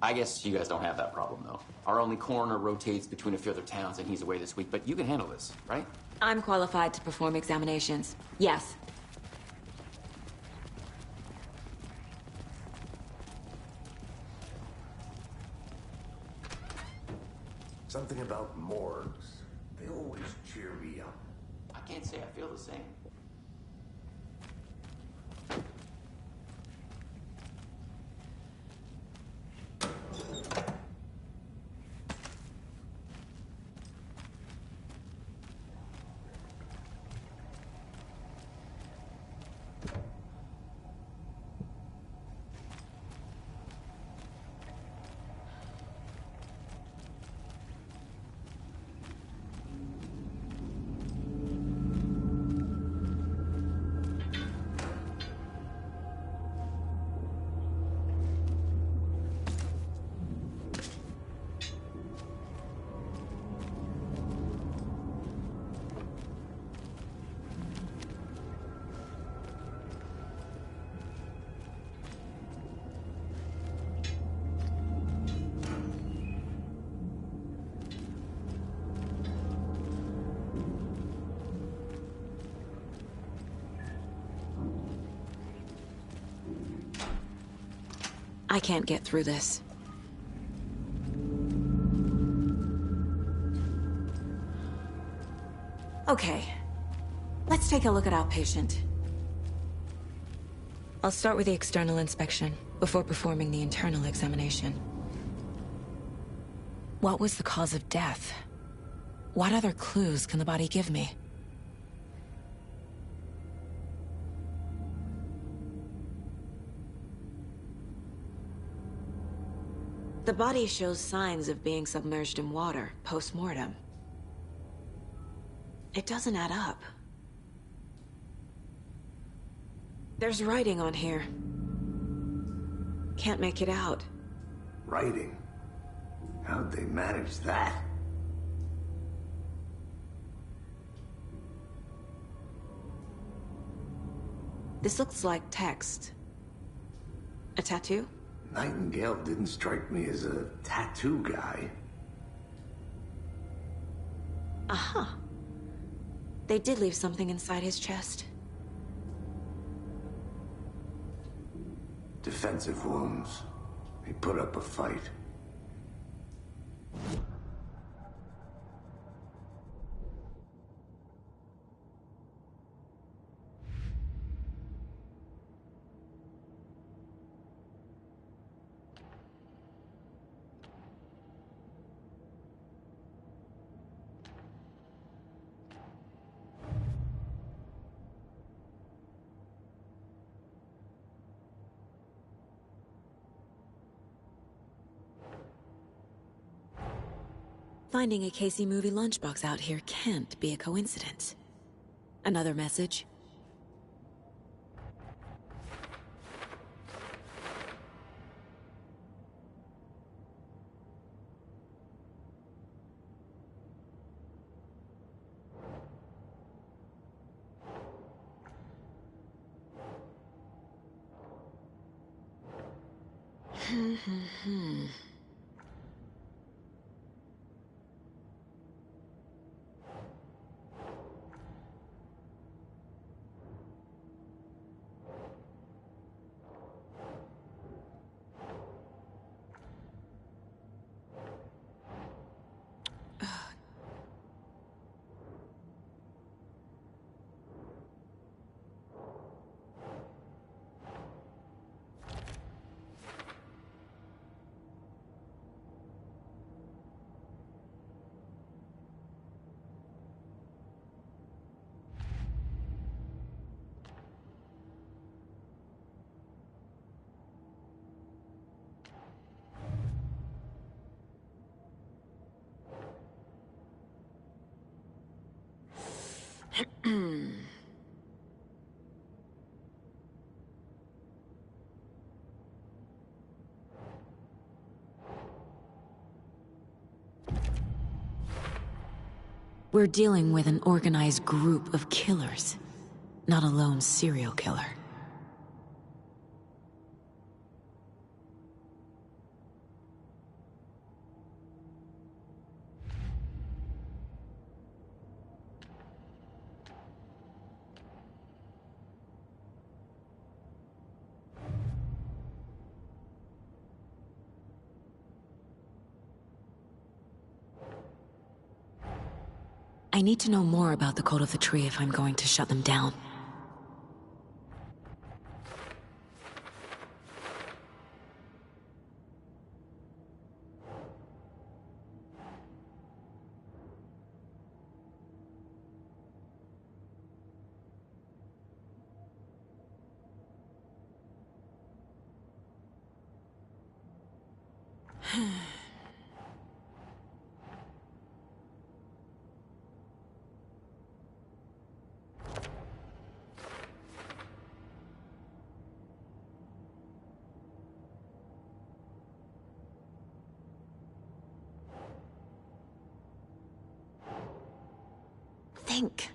I guess you guys don't have that problem, though. Our only coroner rotates between a few other towns, and he's away this week, but you can handle this, right? I'm qualified to perform examinations. Yes. Something about morgues. They always cheer me up. I can't say I feel the same. I can't get through this. Okay. Let's take a look at outpatient. I'll start with the external inspection, before performing the internal examination. What was the cause of death? What other clues can the body give me? The body shows signs of being submerged in water, post-mortem. It doesn't add up. There's writing on here. Can't make it out. Writing? How'd they manage that? This looks like text. A tattoo? Nightingale didn't strike me as a tattoo guy. Aha. They did leave something inside his chest. Defensive wounds. He put up a fight. Finding a Casey movie lunchbox out here can't be a coincidence. Another message? We're dealing with an organized group of killers, not a lone serial killer. I need to know more about the Code of the Tree if I'm going to shut them down. Think.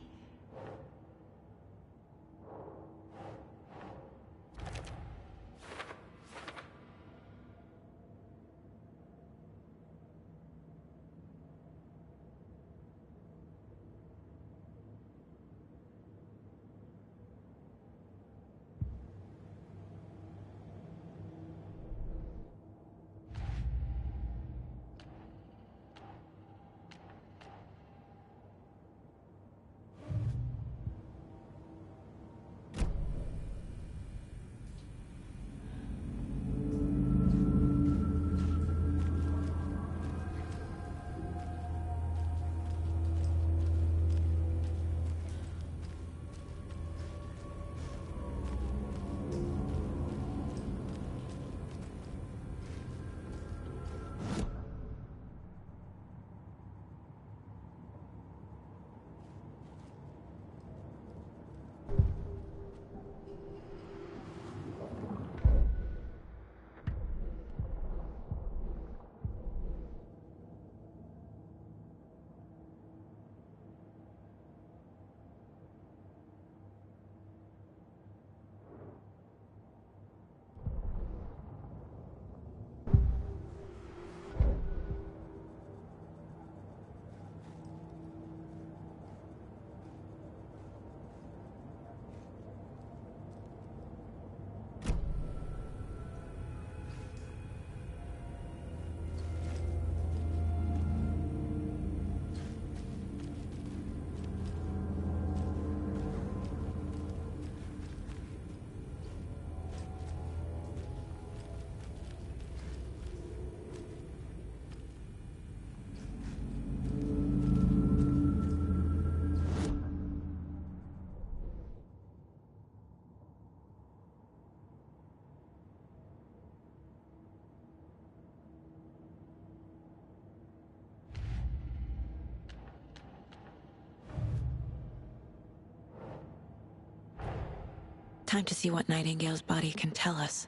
Time to see what Nightingale's body can tell us.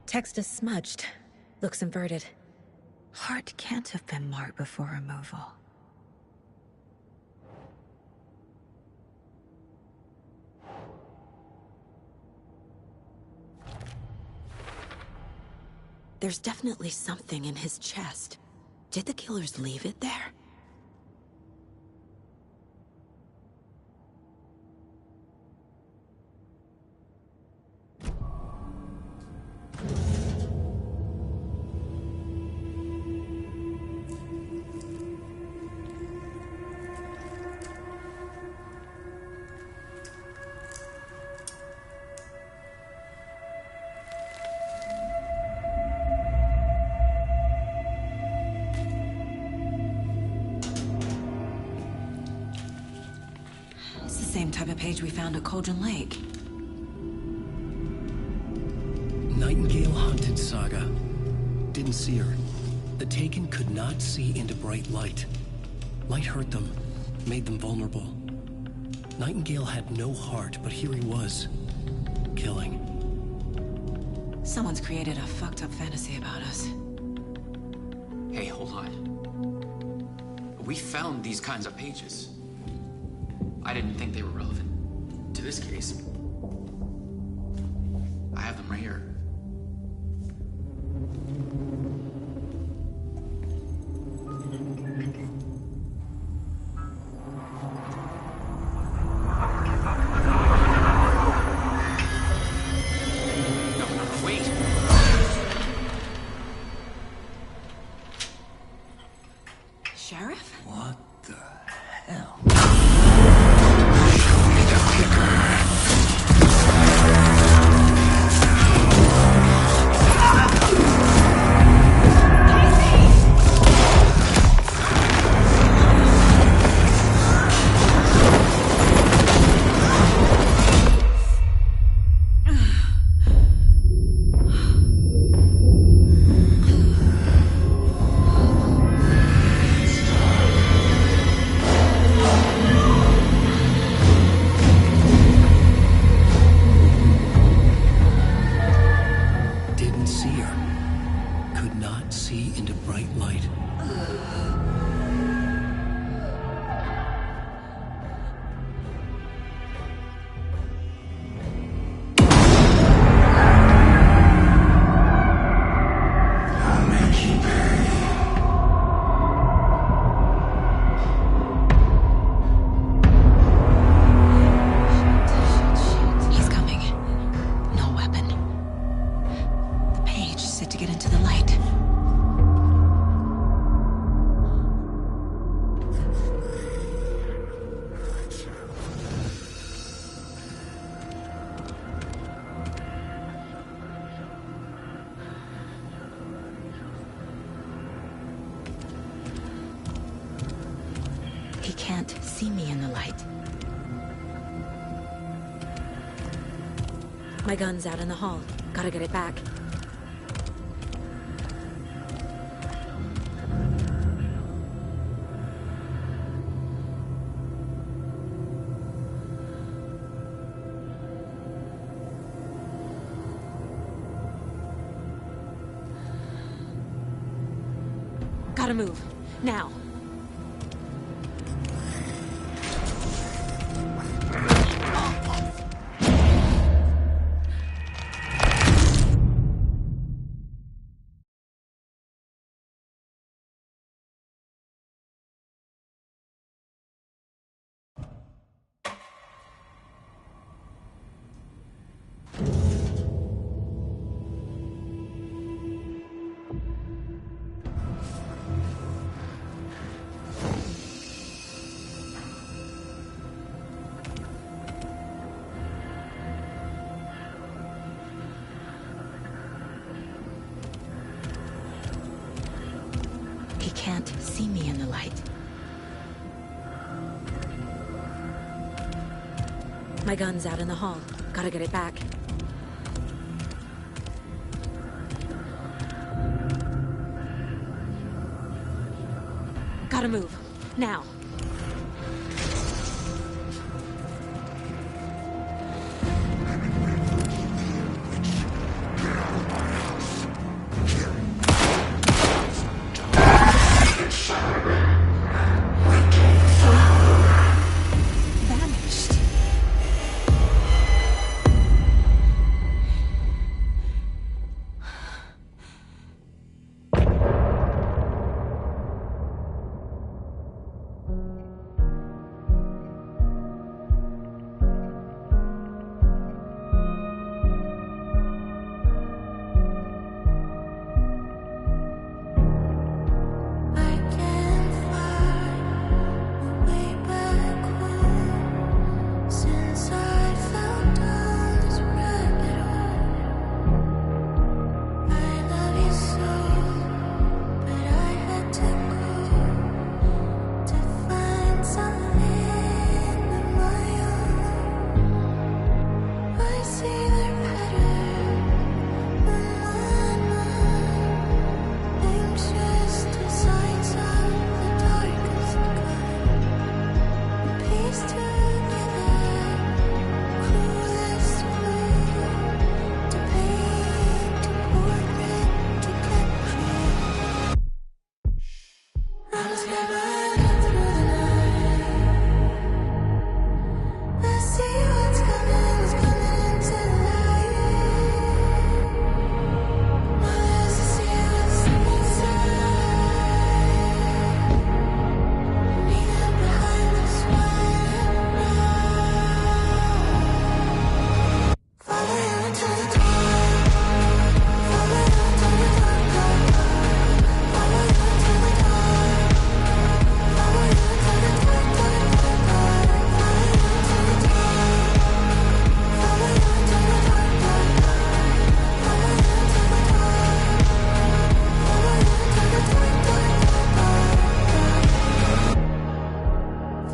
Text is smudged. Looks inverted. Heart can't have been marked before removal. There's definitely something in his chest. Did the killers leave it there? Same type of page we found at Cauldron Lake. Nightingale hunted Saga. Didn't see her. The Taken could not see into bright light. Light hurt them, made them vulnerable. Nightingale had no heart, but here he was, killing. Someone's created a fucked up fantasy about us. Hey, hold on. We found these kinds of pages. I didn't think they were relevant to this case. I have them right here. No, wait. Sheriff? What the hell? He can't see me in the light. My gun's out in the hall. Gotta get it back. Gotta move. Now. see me in the light. My gun's out in the hall. Gotta get it back. Gotta move. Now. Vanished. Since I fell down this rabbit hole, I love you so, but I had to go to find something of my own. I see their pattern on my mind, anxious designs of the darkest kind, piece together.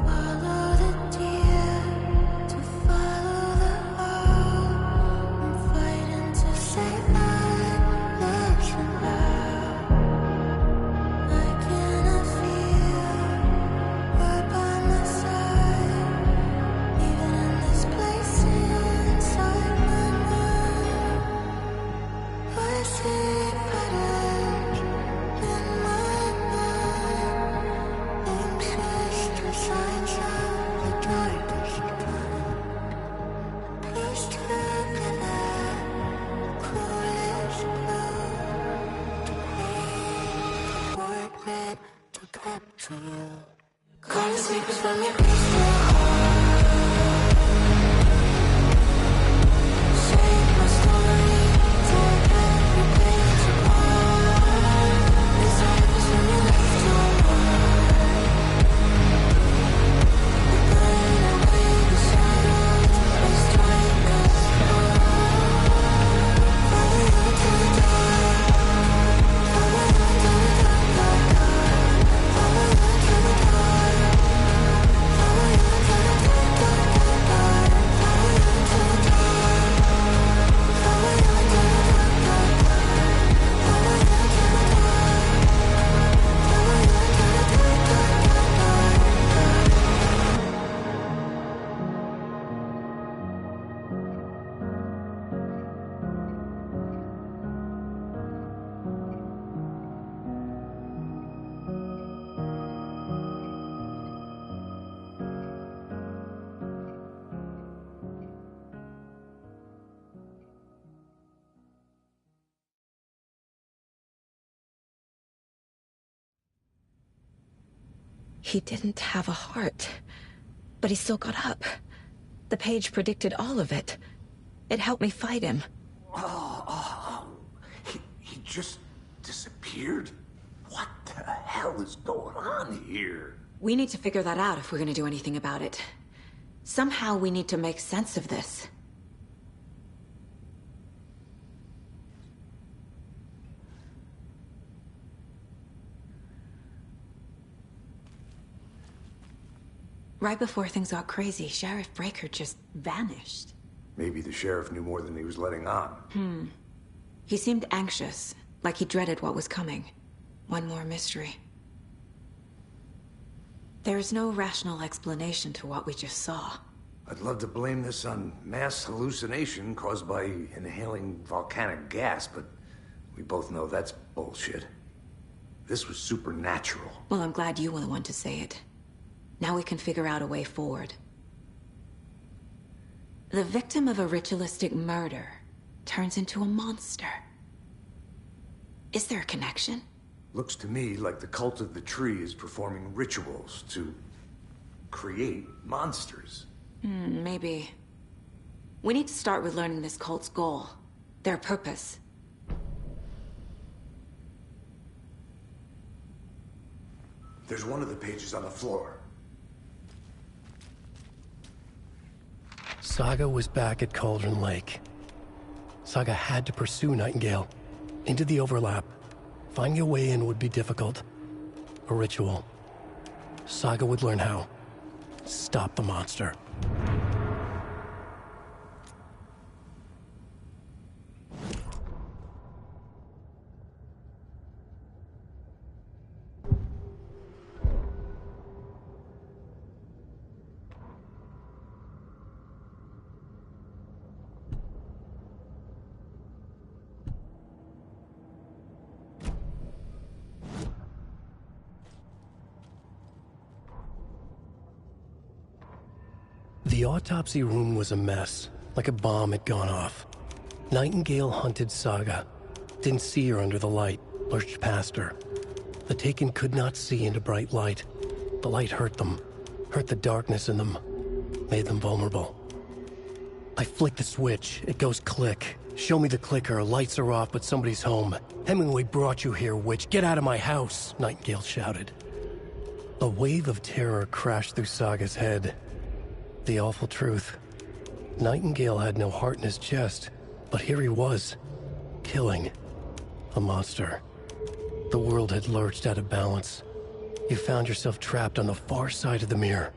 Follow the deer to follow the owl. I'm fighting to save my legs alive. I cannot feel right by my side, even in this place inside my mind. I see patterns in my mind, anxious designs of the darkest kind, pieced together, clueless blue, word meant to capture you. Calling sleepers from your crystal heart. Shape my story, take every page apart. Inside is when you left your heart. The burn away the shadows, they strike us apart. Follow you to the dark. Follow you to the dark, dark, dark. Follow you to the dark. Follow you to the dark, dark, dark, dark. Follow you to the dark. Follow you to the dark, dark, dark. Follow you to the dark. Follow you to the dark, dark, dark, dark. He didn't have a heart, but he still got up. The page predicted all of it. It helped me fight him. He just disappeared? What the hell is going on here? We need to figure that out if we're gonna do anything about it. Somehow we need to make sense of this. Right before things got crazy, Sheriff Breaker just vanished. Maybe the sheriff knew more than he was letting on. He seemed anxious, like he dreaded what was coming. One more mystery. There's no rational explanation to what we just saw. I'd love to blame this on mass hallucination caused by inhaling volcanic gas, but we both know that's bullshit. This was supernatural. Well, I'm glad you were the one to say it. Now we can figure out a way forward. The victim of a ritualistic murder turns into a monster. Is there a connection? Looks to me like the cult of the tree is performing rituals to create monsters. Maybe. We need to start with learning this cult's goal, their purpose. There's one of the pages on the floor. Saga was back at Cauldron Lake. Saga had to pursue Nightingale. Into the overlap. Finding a way in would be difficult. A ritual. Saga would learn how. Stop the monster. The autopsy room was a mess, like a bomb had gone off. Nightingale hunted Saga. Didn't see her under the light, lurched past her. The Taken could not see into bright light. The light hurt them, hurt the darkness in them, made them vulnerable. I flick the switch, it goes click. Show me the clicker, lights are off, but somebody's home. Hemingway brought you here, witch. Get out of my house, Nightingale shouted. A wave of terror crashed through Saga's head. The awful truth. Nightingale had no heart in his chest, but here he was, killing a monster. The world had lurched out of balance. You found yourself trapped on the far side of the mirror.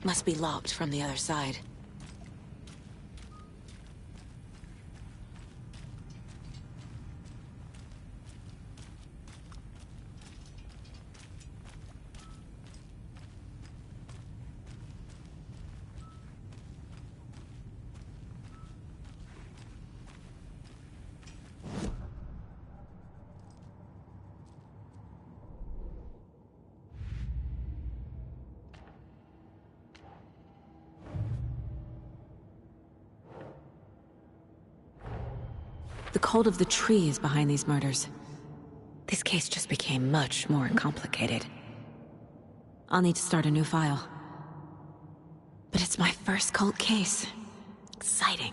Must be locked from the other side. The cult of the tree is behind these murders. This case just became much more complicated. I'll need to start a new file. But it's my first cult case. Exciting.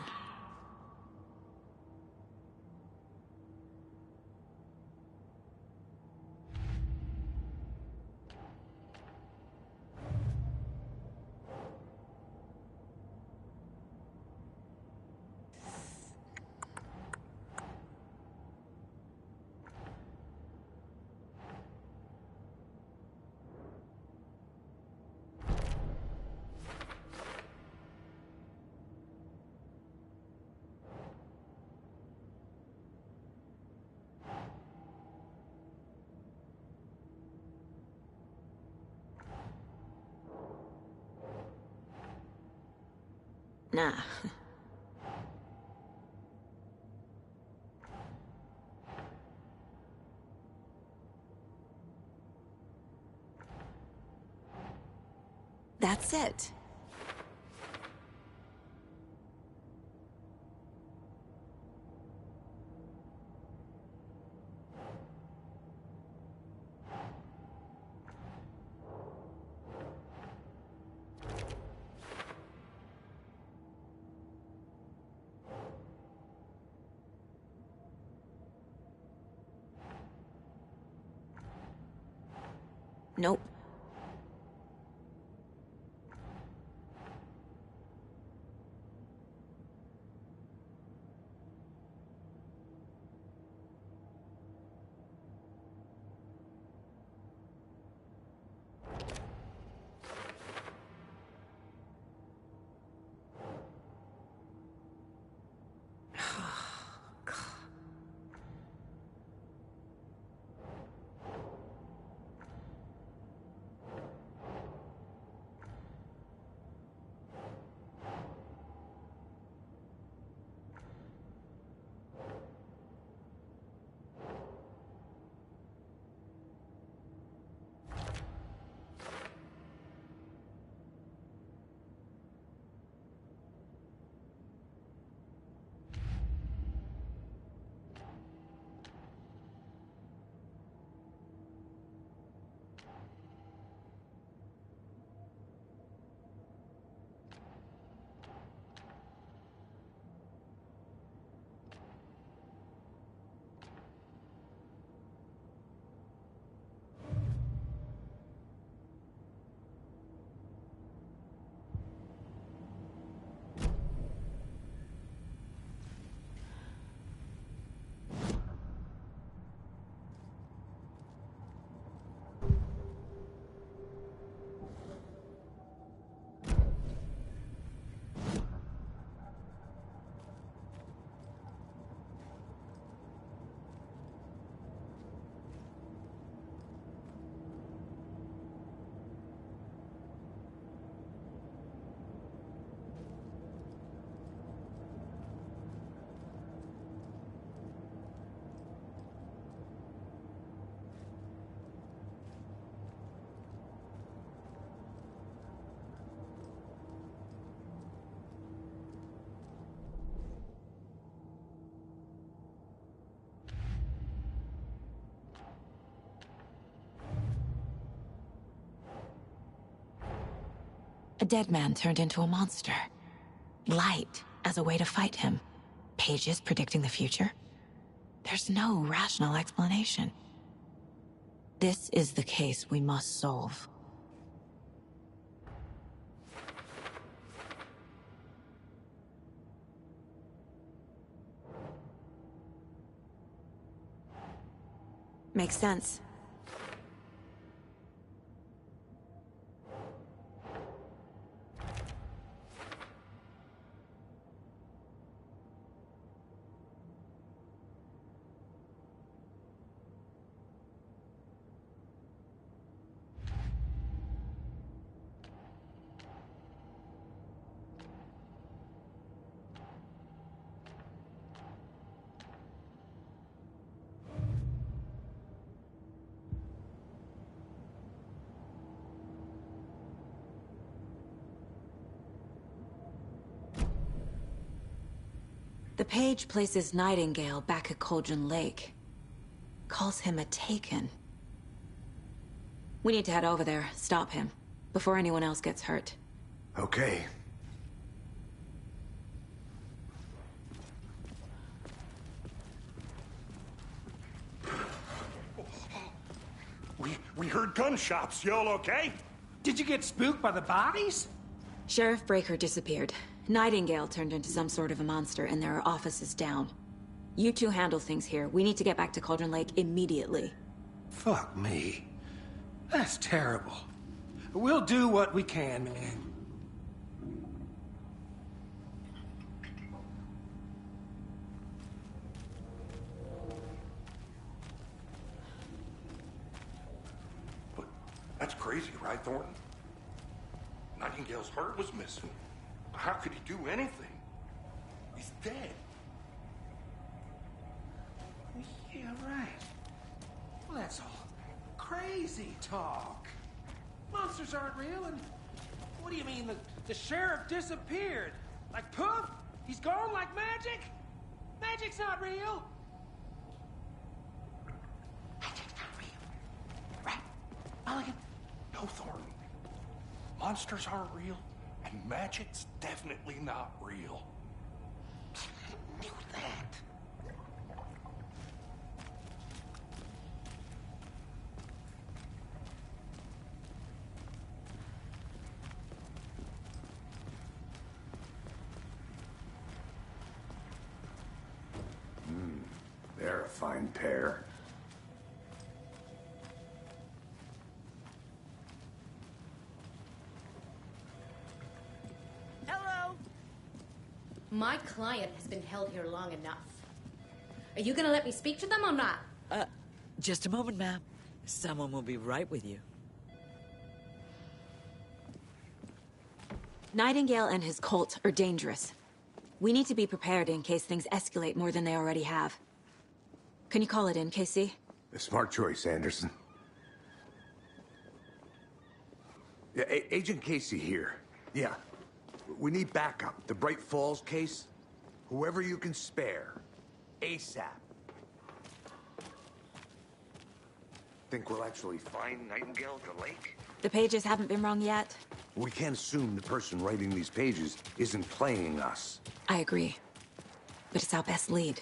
Nah. That's it. Nope. A dead man turned into a monster. Light as a way to fight him. Pages predicting the future. There's no rational explanation. This is the case we must solve. Makes sense. The page places Nightingale back at Cauldron Lake. Calls him a Taken. We need to head over there, stop him, before anyone else gets hurt. Okay. We heard gunshots. Y'all okay? Did you get spooked by the bodies? Sheriff Breaker disappeared. Nightingale turned into some sort of a monster, and there are offices down. You two handle things here. We need to get back to Cauldron Lake immediately. Fuck me. That's terrible. We'll do what we can, man. That's crazy, right, Thornton? Nightingale's heart was missing. How could he do anything? He's dead. Yeah, right. Well, that's all crazy talk. Monsters aren't real, and what do you mean the sheriff disappeared? Like poof? He's gone like magic? Magic's not real. Magic's not real. Right? Mulligan? No, Thornton. Monsters aren't real, and magic's definitely not real. I knew that. fine pair. Hello! My client has been held here long enough. Are you gonna let me speak to them or not? Just a moment, ma'am. Someone will be right with you. Nightingale and his cult are dangerous. We need to be prepared in case things escalate more than they already have. Can you call it in, Casey? A smart choice, Anderson. Yeah, Agent Casey here. Yeah. We need backup. The Bright Falls case? Whoever you can spare. ASAP. Think we'll actually find Nightingale at the lake? The pages haven't been wrong yet. We can't assume the person writing these pages isn't playing us. I agree. But it's our best lead.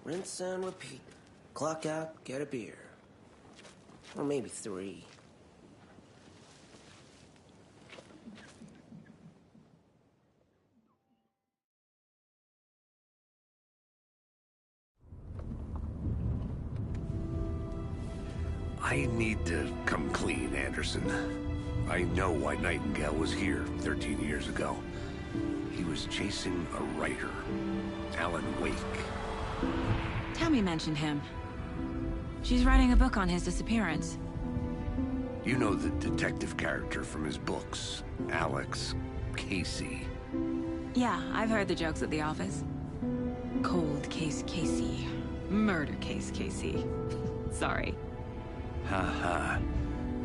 Rinse and repeat. Clock out, get a beer. Or maybe 3. I need to come clean, Anderson. I know why Nightingale was here 13 years ago. He was chasing a writer, Alan Wake. Tammy mentioned him. She's writing a book on his disappearance. You know the detective character from his books, Alex Casey. Yeah, I've heard the jokes at the office. Cold case Casey. Murder case Casey. Sorry. Haha.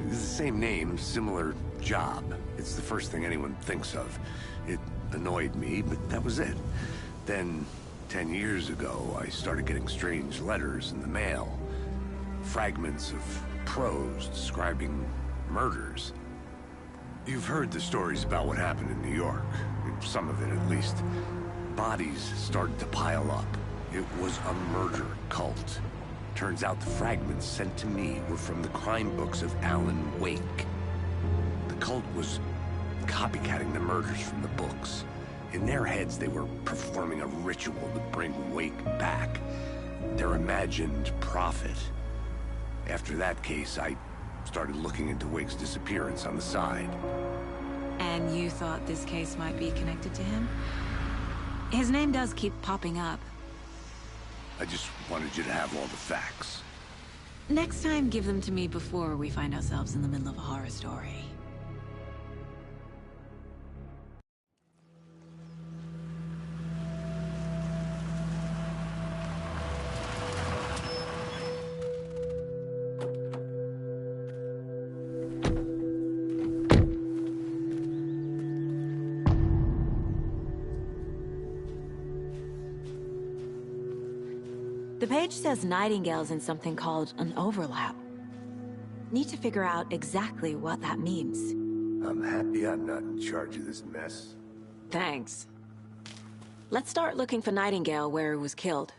It's the same name, similar job. It's the first thing anyone thinks of. It annoyed me, but that was it. Then, 10 years ago, I started getting strange letters in the mail. Fragments of prose describing murders. You've heard the stories about what happened in New York. Some of it, at least. Bodies started to pile up. It was a murder cult. Turns out the fragments sent to me were from the crime books of Alan Wake. The cult was copycatting the murders from the books. In their heads, they were performing a ritual to bring Wake back. Their imagined prophet. After that case, I started looking into Wake's disappearance on the side. And you thought this case might be connected to him? His name does keep popping up. I just wanted you to have all the facts. Next time, give them to me before we find ourselves in the middle of a horror story. The page says Nightingale's in something called an overlap. Need to figure out exactly what that means. I'm happy I'm not in charge of this mess. Thanks. Let's start looking for Nightingale where he was killed.